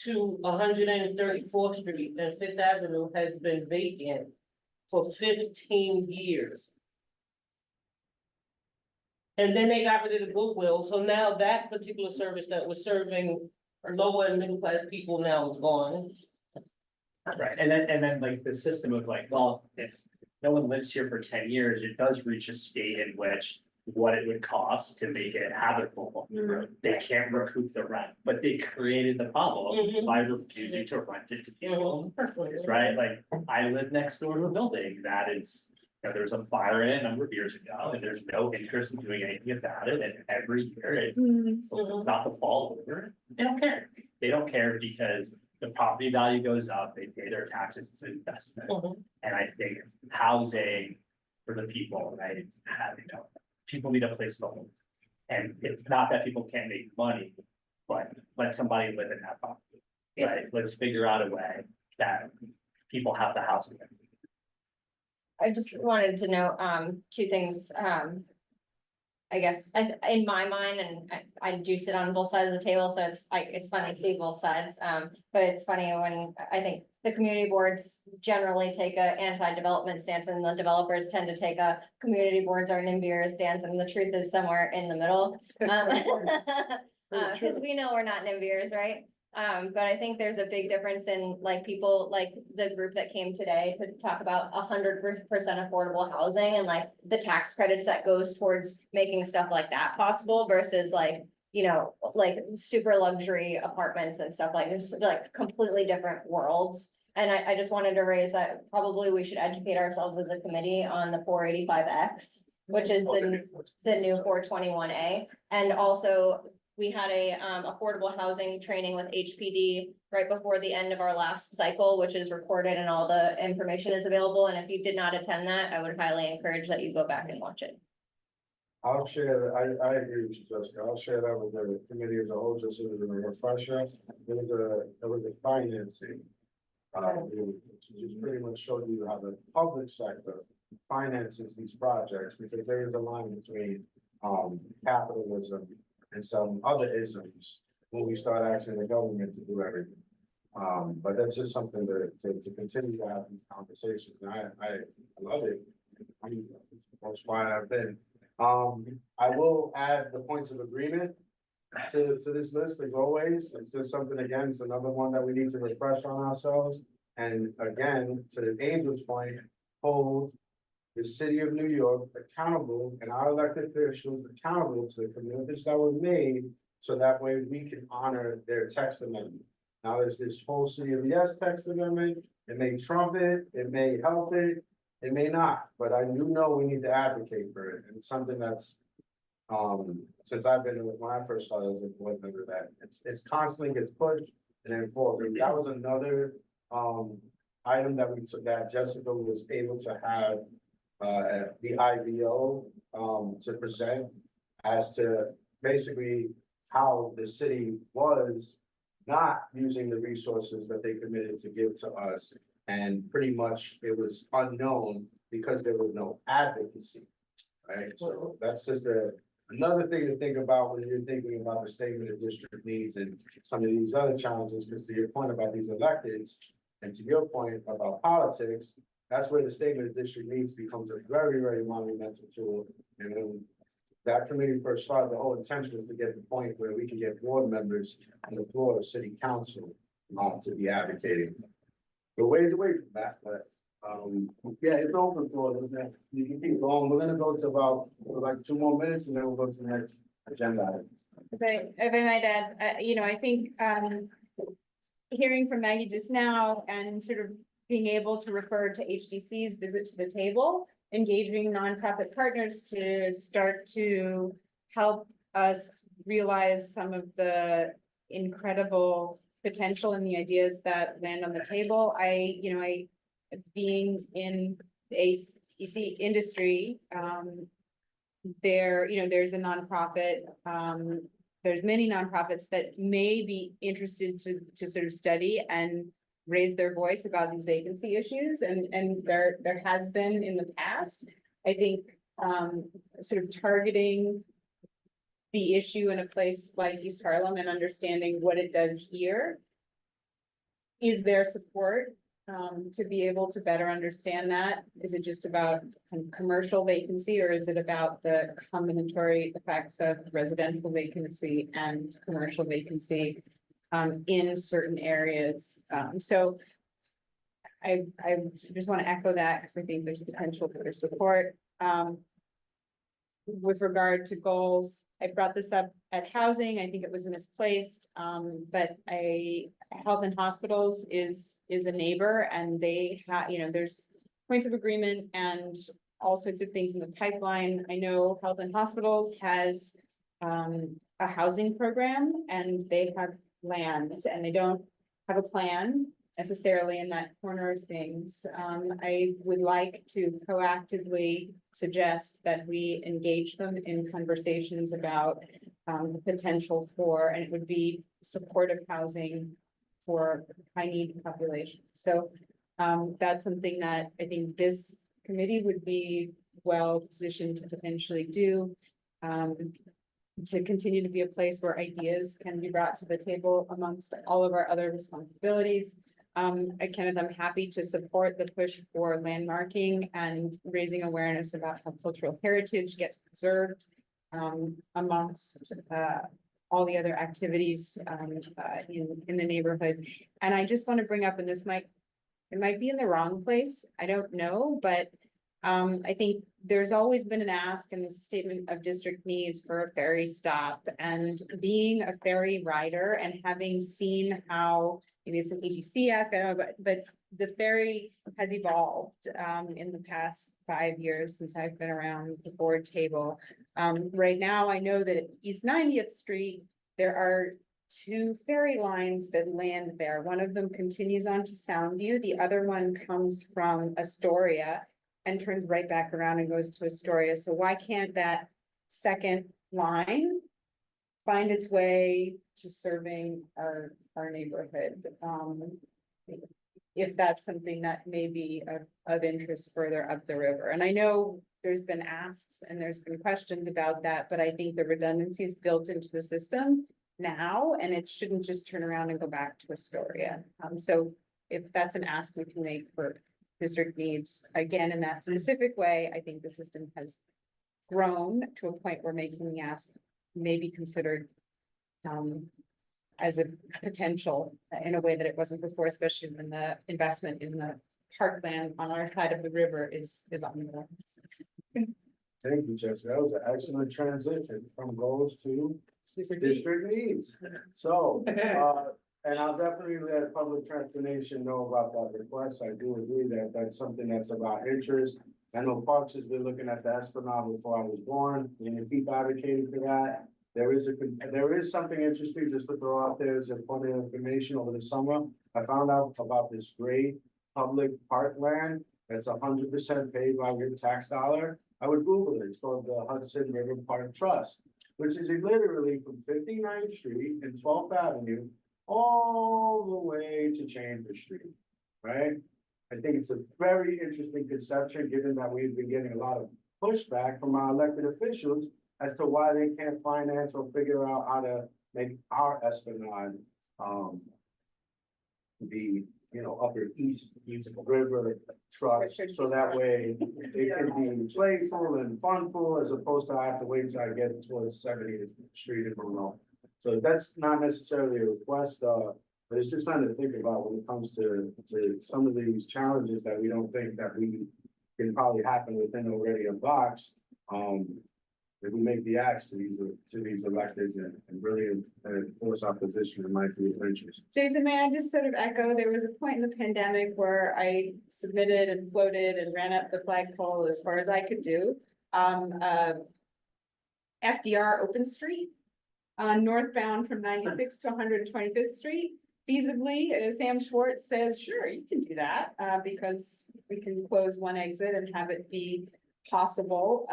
to 134th Street and Fifth Avenue has been vacant for 15 years. And then they got rid of the Goodwill, so now that particular service that was serving lower and middle class people now is gone. Right, and then like the system of like, well, if no one lives here for 10 years, it does reach a state in which what it would cost to make it habitable. They can't recoup the rent, but they created the problem by refusing to rent it to people in the first place, right? Like, I live next door to a building that is, you know, there was a fire in it a number of years ago, and there's no interest in doing anything about it, and every year it's not the fall over, they don't care. They don't care because the property value goes up, they pay their taxes, it's an investment. And I think housing for the people, right, having, you know, people need a place to live. And it's not that people can't make money, but let somebody live in that property, right? Let's figure out a way that people have the housing. I just wanted to know, two things, I guess, in my mind, and I do sit on both sides of the table, so it's like, it's funny to see both sides. But it's funny when I think the community boards generally take a anti-development stance, and the developers tend to take a community boards are NIMBYer stance, and the truth is somewhere in the middle. Cause we know we're not NIMBYers, right? But I think there's a big difference in like people, like the group that came today to talk about 100% affordable housing and like the tax credits that goes towards making stuff like that possible versus like, you know, like super luxury apartments and stuff like, there's like completely different worlds. And I just wanted to raise that probably we should educate ourselves as a committee on the 485X, which is the new 421A. And also, we had a affordable housing training with HPD right before the end of our last cycle, which is recorded and all the information is available. And if you did not attend that, I would highly encourage that you go back and watch it. I'll share, I agree with you, Jessica. I'll share that with the committee as a whole, just as a refresher. There was a financing. Which just pretty much showed you how the public sector finances these projects, because there is a line between capitalism and some other isms when we start asking the government to do everything. But that's just something to continue to have these conversations. And I love it. That's why I've been. I will add the points of agreement to this list as always. It's just something, again, it's another one that we need to refresh on ourselves. And again, to Angel's point, hold the city of New York accountable and our elected officials accountable to the commitments that were made. So that way we can honor their text amendment. Now there's this whole City of Yes text amendment. It may trump it, it may help it, it may not, but I do know we need to advocate for it. And it's something that's, since I've been when I first started as a board member, that it's constantly gets pushed and then forward. That was another item that we took, that Jessica was able to have at the IBO to present as to basically how the city was not using the resources that they committed to give to us. And pretty much it was unknown because there was no advocacy, right? So that's just another thing to think about when you're thinking about the statement of district needs and some of these other challenges, because to your point about these electeds, and to your point about politics, that's where the statement of district needs becomes a very, very monumental tool. And when that committee first started, the whole intention was to get to the point where we can get board members on the floor of city council to be advocating. We're ways away from that, but yeah, it's open for us. You can keep going. We're gonna go to about like 2 more minutes and then we'll go to the next agenda item. If I might add, you know, I think hearing from Maggie just now and sort of being able to refer to HDC's visit to the table, engaging nonprofit partners to start to help us realize some of the incredible potential and the ideas that land on the table. Being in the AEC industry, there's a nonprofit, there's many nonprofits that may be interested to sort of study and raise their voice about these vacancy issues. And there has been in the past, I think, sort of targeting the issue in a place like East Harlem and understanding what it does here. Is there support to be able to better understand that? Is it just about commercial vacancy, or is it about the combinatory effects of residential vacancy and commercial vacancy in certain areas? So I just want to echo that because I think there's potential for support. With regard to goals, I brought this up at housing. I think it was misplaced, but Health and Hospitals is a neighbor, and they have, there's points of agreement and all sorts of things in the pipeline. I know Health and Hospitals has a housing program, and they have land, and they don't have a plan necessarily in that corner of things. I would like to proactively suggest that we engage them in conversations about the potential for, and it would be supportive housing for high need populations. So that's something that I think this committee would be well positioned to potentially do. To continue to be a place where ideas can be brought to the table amongst all of our other responsibilities. Kenneth, I'm happy to support the push for landmarking and raising awareness about how cultural heritage gets preserved amongst all the other activities, in the neighborhood. And I just want to bring up, and it might be in the wrong place, I don't know, but I think there's always been an ask in the statement of district needs for a ferry stop, and being a ferry rider and having seen how, maybe it's an EDC ask, I don't know, but the ferry has evolved in the past 5 years since I've been around the board table. Right now, I know that at East 90th Street, there are 2 ferry lines that land there. One of them continues on to Soundview, the other one comes from Astoria and turns right back around and goes to Astoria. So why can't that second line find its way to serving our neighborhood? If that's something that may be of interest further up the river. And I know there's been asks and there's been questions about that, but I think the redundancy is built into the system now, and it shouldn't just turn around and go back to Astoria. So if that's an ask we can make for district needs, again, in that specific way, I think the system has grown to a point where making the ask may be considered as a potential in a way that it wasn't before, especially when the investment in the parkland on our side of the river is on the rise. Thank you, Jessica. That was an excellent transition from goals to district needs. So, and I'll definitely let public transportation know about that request. I do agree that that's something that's of our interest. I know Parks has been looking at the Esplanade before I was born, and you keep advocating for that. There is something interesting just to throw out there as a point of information over the summer. I found out about this great public parkland that's 100% paid by your tax dollar. I would Google it. It's called the Hudson River Park Trust, which is literally from 59th Street and 12th Avenue all the way to Chambers Street, right? I think it's a very interesting conception, given that we've been getting a lot of pushback from our elected officials as to why they can't finance or figure out how to make our Esplanade be, upper east river trust, so that way it can be playful and funful as opposed to I have to wait till I get towards 70th Street in Monroe. So that's not necessarily a request, but it's just something to think about when it comes to some of these challenges that we don't think that we can probably happen within already a box. If we make the acts to these electeds and really enforce our position, it might be of interest. Jason, may I just sort of echo, there was a point in the pandemic where I submitted and floated and ran up the flagpole as far as I could do. FDR Open Street, northbound from 96 to 125th Street. Feasibly, Sam Schwartz says, sure, you can do that, because we can close one exit and have it be possible.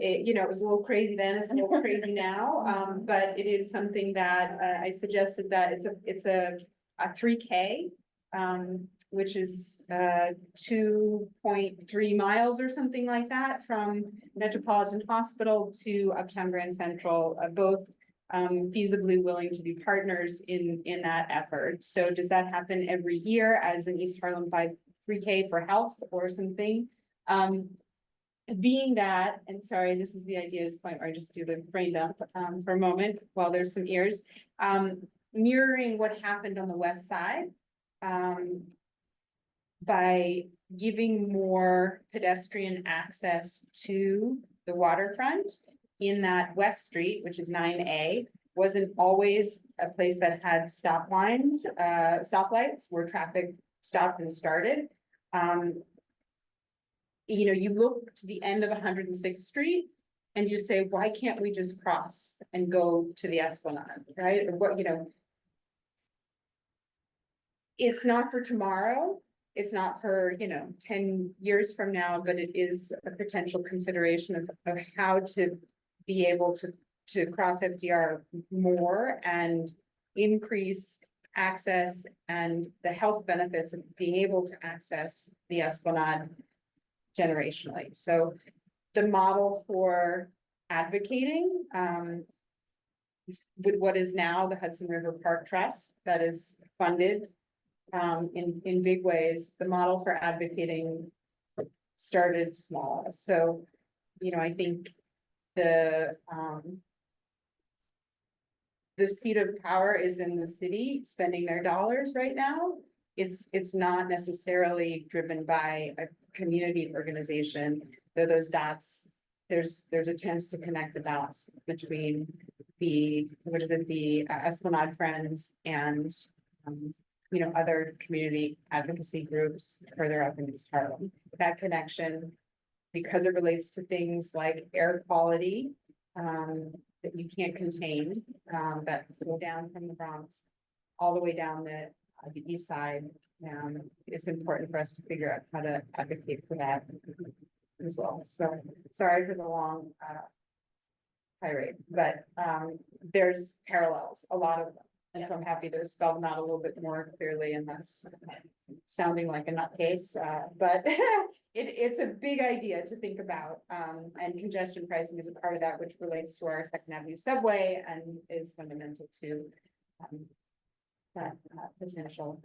It was a little crazy then, it's a little crazy now, but it is something that I suggested that it's a 3K, which is 2.3 miles or something like that from Metropolitan Hospital to Uptown Grand Central, both feasibly willing to be partners in that effort. So does that happen every year as an East Harlem 3K for health or something? Being that, and sorry, this is the ideas point where I just do the brain dump for a moment while there's some ears. Mirroring what happened on the west side by giving more pedestrian access to the waterfront in that West Street, which is 9A, wasn't always a place that had stoplights where traffic stopped and started. You look to the end of 106th Street and you say, why can't we just cross and go to the Esplanade, right? Or what, it's not for tomorrow. It's not for, 10 years from now, but it is a potential consideration of how to be able to cross FDR more and increase access and the health benefits of being able to access the Esplanade generationally. So the model for advocating with what is now the Hudson River Park Trust that is funded in big ways, the model for advocating started small. So, I think the the seat of power is in the city spending their dollars right now. It's not necessarily driven by a community organization, though those dots, there's attempts to connect the dots between the, the Esplanade Friends and, other community advocacy groups further up in East Harlem. That connection, because it relates to things like air quality, that you can't contain, that go down from the Bronx all the way down the east side. It's important for us to figure out how to advocate for that as well. So sorry for the long tirade, but there's parallels, a lot of them. And so I'm happy to spell them out a little bit more clearly and that's sounding like a nutcase, but it's a big idea to think about. And congestion pricing is a part of that, which relates to our Second Avenue subway and is fundamental to that potential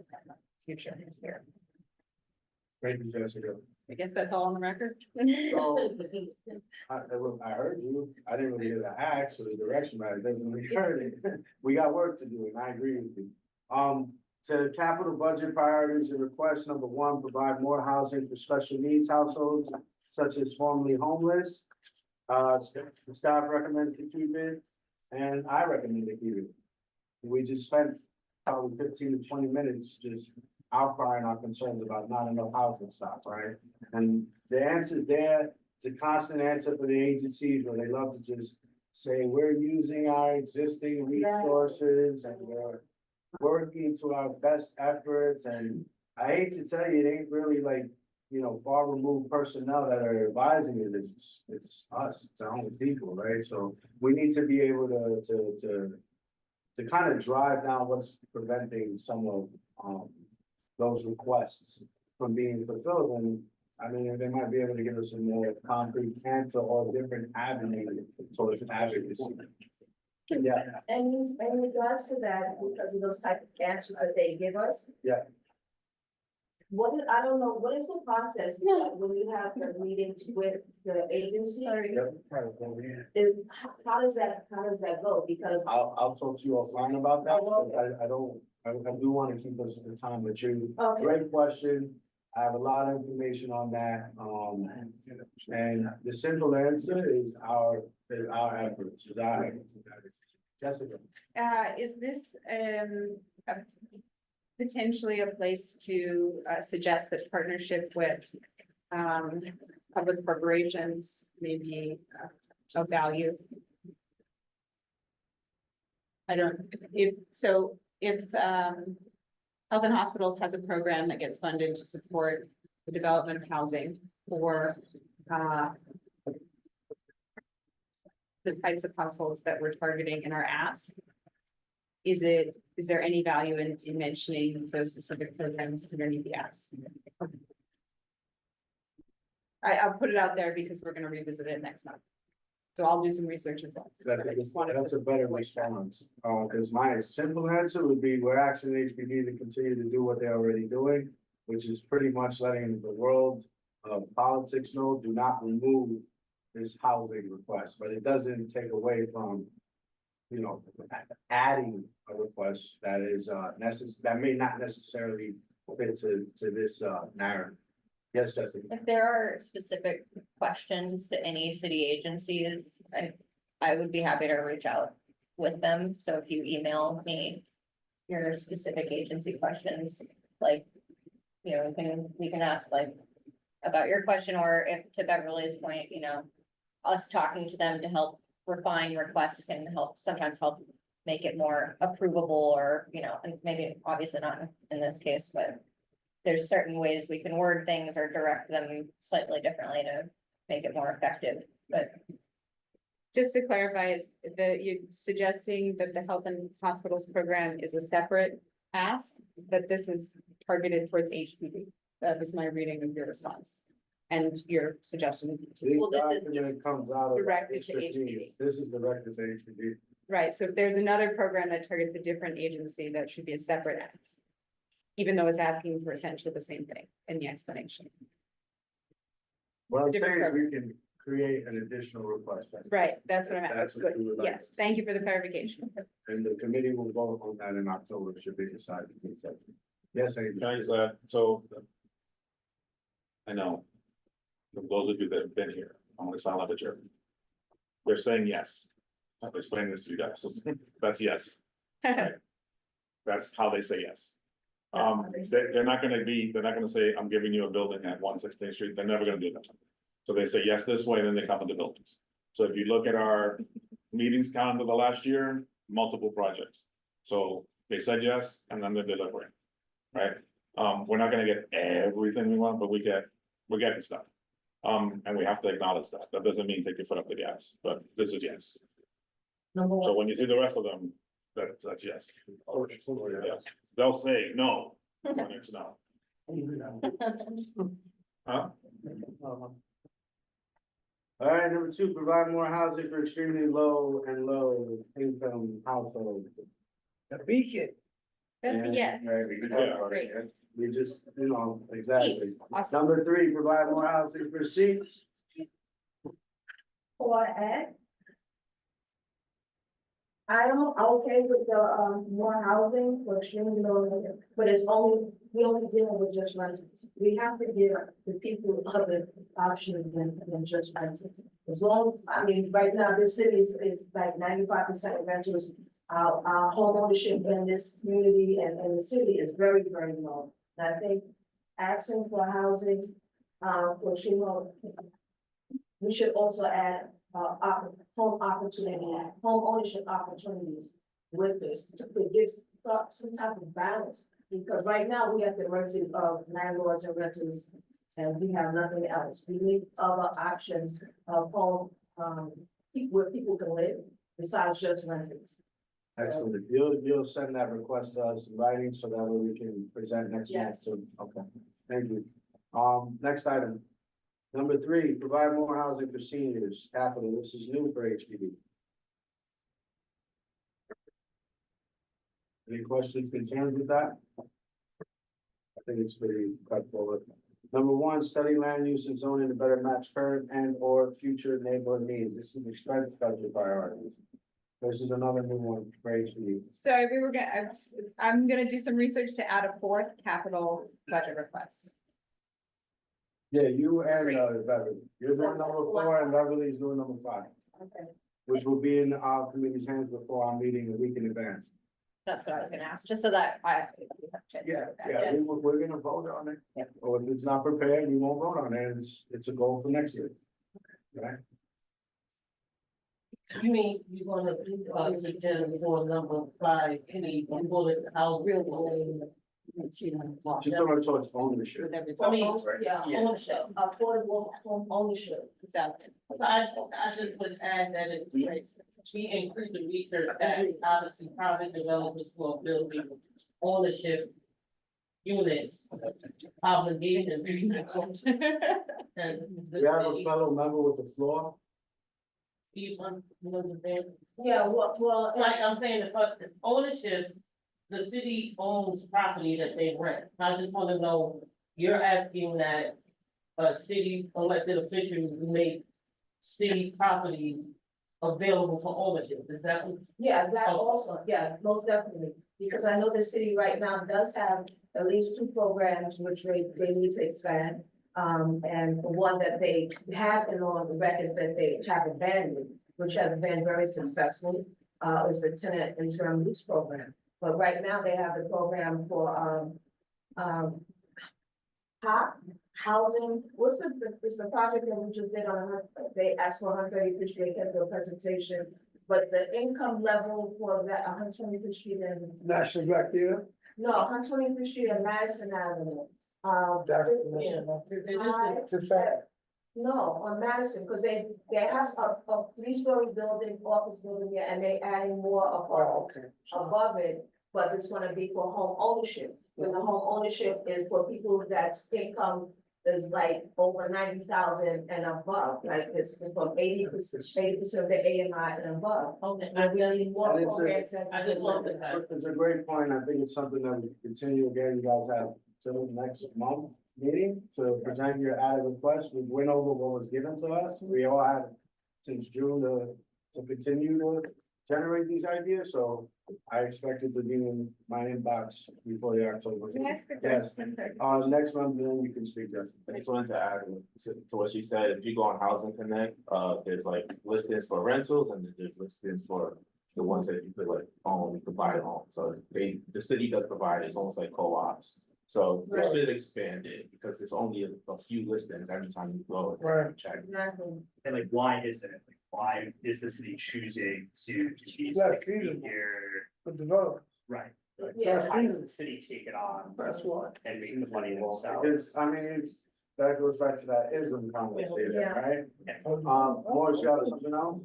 future here. Thank you, Jessica. I guess that's all on the record. So, I heard you, I didn't really hear the axe or the direction, but I definitely heard it. We got work to do, and I agree with you. To capital budget priorities and request number one, provide more housing for special needs households such as formerly homeless. Staff recommends to keep it, and I recommend to keep it. We just spent probably 15 to 20 minutes just outcrying our concerns about not enough housing stock, right? And the answer's there. It's a constant answer for the agencies where they love to just say, we're using our existing resources and we're working to our best efforts. And I hate to tell you, it ain't really like, far removed personnel that are advising it. It's us, it's our own people, right? So we need to be able to kind of drive down what's preventing some of those requests from being fulfilled. And I mean, they might be able to give us a more concrete answer or different avenue towards advocacy. Yeah. And in regards to that, because of those type of answers that they give us. Yeah. I don't know, what is the process when you have the meetings with the agencies? How does that go? Because I'll talk to you offline about that. I do want to keep us in time with you. Okay. Great question. I have a lot of information on that. And the simple answer is our efforts. Jessica. Is this potentially a place to suggest that partnership with public corporations may be of value? If Health and Hospitals has a program that gets funded to support the development of housing for the types of households that we're targeting in our ask, is there any value in mentioning those specific programs underneath the ask? I'll put it out there because we're gonna revisit it next month. So I'll do some research as well. That's a better response, because my simple answer would be, we're asking HPD to continue to do what they're already doing, which is pretty much letting the world of politics know, do not remove this housing request, but it doesn't take away from, adding a request that is that may not necessarily fit to this narrative. Yes, Jessica. If there are specific questions to any city agencies, I would be happy to reach out with them. So if you email me your specific agency questions, like, we can ask like about your question, or if to Beverly's point, us talking to them to help refine requests can sometimes help make it more approvable, or, and maybe obviously not in this case, but there's certain ways we can word things or direct them slightly differently to make it more effective, but. Just to clarify, is you're suggesting that the Health and Hospitals program is a separate ask, that this is targeted towards HPD? That was my reading of your response and your suggestion. This document comes out of directed to HPD. HPD. This is directed to HPD. Right, so if there's another program that targets a different agency, that should be a separate ask, even though it's asking for essentially the same thing in the explanation. What I'm It's a different saying is we program. can create an additional request. Right, that's what I'm at. That's what Good. you would like. Yes, thank you for the clarification. And the committee will vote on that in October, should be decided. Yes, Amy. Guys, so. I know. For those of you that have been here, I'm gonna sound like a jerk. They're saying yes. I'm explaining this to you guys. That's yes. Right? That's how they say yes. They're not gonna say, I'm giving you a building at 116th Street. They're never gonna do that. So they say yes this way, and then they come into buildings. So if you look at our meetings calendar the last year, multiple projects. So they said yes, and then they're delivering, right? We're not gonna get everything we want, but we're getting stuff. And we have to acknowledge that. That doesn't mean take your foot off the gas, but this is yes. So when you see the rest of them, that's yes. Yeah. They'll say no, when it's no. Huh? All right, number two, provide more housing for extremely low and low income households. The beacon. And- yes. Right, we can talk about it, Great. yeah. We just, exactly. Awesome. Number three, provide more housing for C. Or add. I am okay with the, more housing for extremely low income, but we only dealing with just rentals. We have to give the people other options than just rentals. As long, I mean, right now, this city is like 95% rentals. Our home ownership in this community and the city is very, very low. And I think asking for housing, for extremely low, we should also add home ownership opportunities with this, to get some type of balance. Because right now, we have the mercy of landlords and renters, and we have nothing else. We need other options of home, where people can live besides just renters. Excellent. You'll send that request to us in writing so that way we can present next month. Yes. So, okay, thank you. Next item. Number three, provide more housing for seniors. Capital, this is new for HPD. Any questions, concerns with that? I think it's pretty cut forward. Number one, study land use and zoning to better match current and or future neighborhood needs. This is expense budget priorities. This is another new one for HPD. So I'm gonna do some research to add a fourth capital budget request. Yeah, you and Beverly. You're doing number four and Beverly's doing number five, Okay. which will be in our committee's hands before our meeting a week in advance. That's what I was gonna ask, just so that I. We're gonna vote on it. Yep. Or if it's not prepared, we won't vote on it. It's a goal for next year. Right? You mean you wanna, suggest for number five, any bullet, how real. She's talking towards ownership. I mean, Yeah, ownership, affordable home ownership. Exactly. I just would add that it, we increase the research that obviously private developers for building ownership units, obligations. And We have a fellow member with the floor. you understand? Yeah, well, Like I'm saying, the ownership, the city owns property that they rent. I just wanna know, you're asking that a city elected official make city property available for ownership, is that? yeah, that also, yeah, most definitely. Because I know the city right now does have at least two programs which they need to expand. And the one that they have in on the records that they have abandoned, which has been very successful, is the tenant interim use program. But right now they have the program for, housing, it's the project that we just did on, they asked for 135th Street, kept their presentation. But the income level for that 125th Street and, National Black Theater. no, 125th Street and Madison Avenue. That's. It's no, on Madison, because they have a 3-story building, office building there, and they adding more apartments above it, but it's gonna be for home ownership. And the home ownership is for people that's income is like over 90,000 and above, like it's from 80% of the AMI and above. Okay, And we need more And it's a- programs. I just love that. It's a great point. I think it's something that we continue again. You guys have till next month meeting to present your added request. We went over what was given to us. We all had since June to continue to generate these ideas. So I expect it to be in my inbox before the October. Can I ask a Yes, question? next month, then you can speak, Justin. I just wanted to add to what she said, if you go on Housing Connect, there's like listings for rentals and there's listings for the ones that you could like own, you could buy at home. So the city does provide, it's almost like co-ops. So we Right. should expand it because there's only a few listings every time you go. Right. Check. Exactly. And like, why isn't it? Like, why is the city choosing to use Yeah, like feasible. here? The developer, Right. Right. Yeah. So why does the city take it on that's why. and make the money themselves? Because, I mean, that goes back to that ism conversation, Yeah. right? Yeah. Morris, you have something else?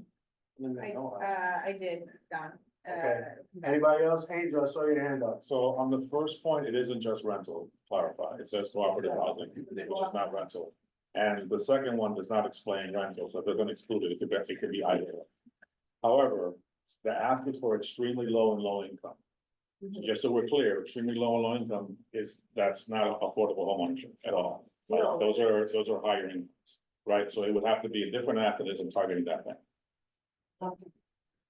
I did, Don. Okay. Anybody else? Angel, I saw your hand up. So on the first point, it isn't just rental, clarify, it says cooperative housing, which is not rental. And the second one does not explain rental, so if they're gonna exclude it, it could be either. However, the ask is for extremely low and low income. So just so we're clear, extremely low and low income that's not affordable homeownership at all. Right? No. Those are higher incomes, right? So it would have to be a different activism targeting that thing.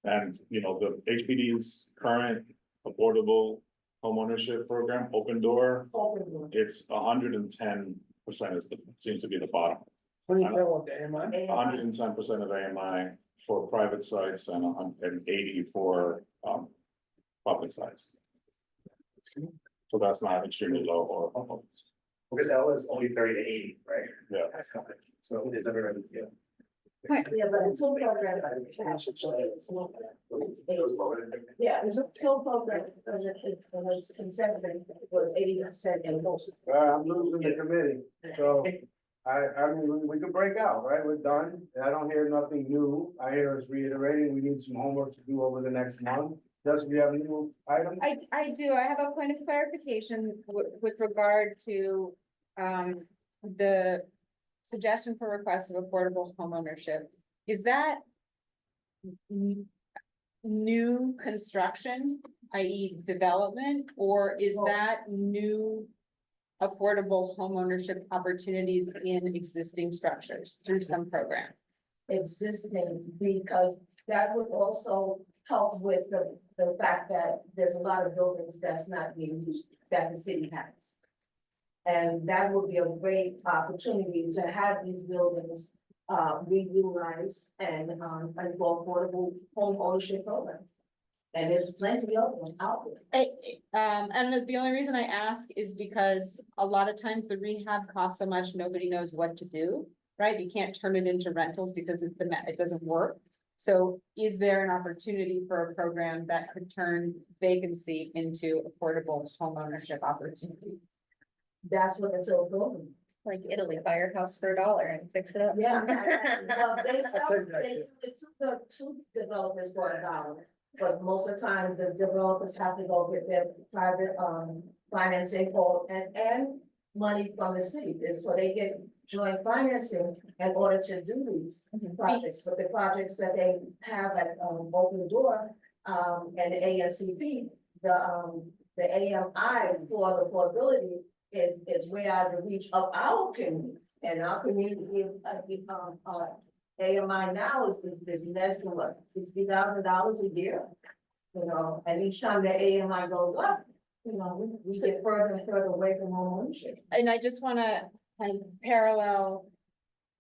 And, you know, the HPD's current affordable homeownership program, Open Door, it's 110% seems to be the bottom. What do you know what the MI? 110% of AMI for private sites and 80 for public sites. So that's not extremely low or. Because that was only 30 to 80, right? Yeah. That's company. So it is never really, yeah. Yeah, but it's all program. Yeah, it's a total program, it's conservative, was 80% and most. I'm losing the committee, so I mean, we could break out, right? We're done. I don't hear nothing new. I hear us reiterating, we need some homework to do over the next month. Does we have any new items? I do, I have a point of clarification with regard to, the suggestion for request of affordable homeownership. Is that new construction, i.e. development, or is that new affordable homeownership opportunities in existing structures through some program? Existing, because that would also help with the fact that there's a lot of buildings that's not being used, that the city has. And that would be a great opportunity to have these buildings reutilized and for affordable home ownership program. And there's plenty of them out there. And the only reason I ask is because a lot of times the rehab costs so much, nobody knows what to do, right? You can't turn it into rentals because it doesn't work. So is there an opportunity for a program that could turn vacancy into affordable homeownership opportunity? That's what it's all going. Like Italy, buy your house for $1 and fix it up. Yeah. Well, they sell, take that, they sell it to the developers for $1, but most of the time, the developers have to go get their private, financing for, and money from the city, so they get joint financing in order to do these projects, but the projects that they have at, Open Door, and ANCP, the AMI for the affordability is way out of the reach of our community. And our community, AMI now is less than what, $60,000 a year? You know, and each time the AMI goes up, you know, we get further and further away from home ownership. And I just wanna kind of parallel.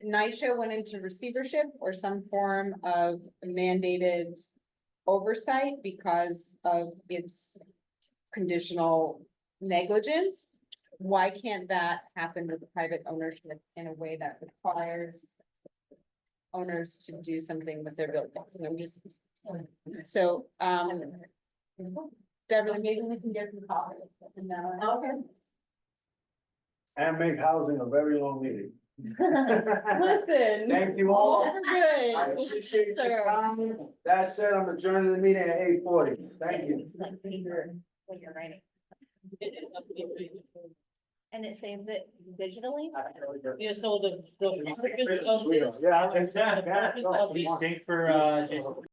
NYCHA went into receivership or some form of mandated oversight because of its conditional negligence. Why can't that happen with private ownership in a way that requires owners to do something with their buildings? And I'm just, so, Beverly, maybe we can get some coffee. Okay. And make housing a very long meeting. Listen. Thank you all. Good. I appreciate your Sir. time. That said, I'm adjourning the meeting at 8:40. Thank you. It's like paper when you're writing. And it saves it digitally? Yeah, so the. Yeah, Please take for, Jason.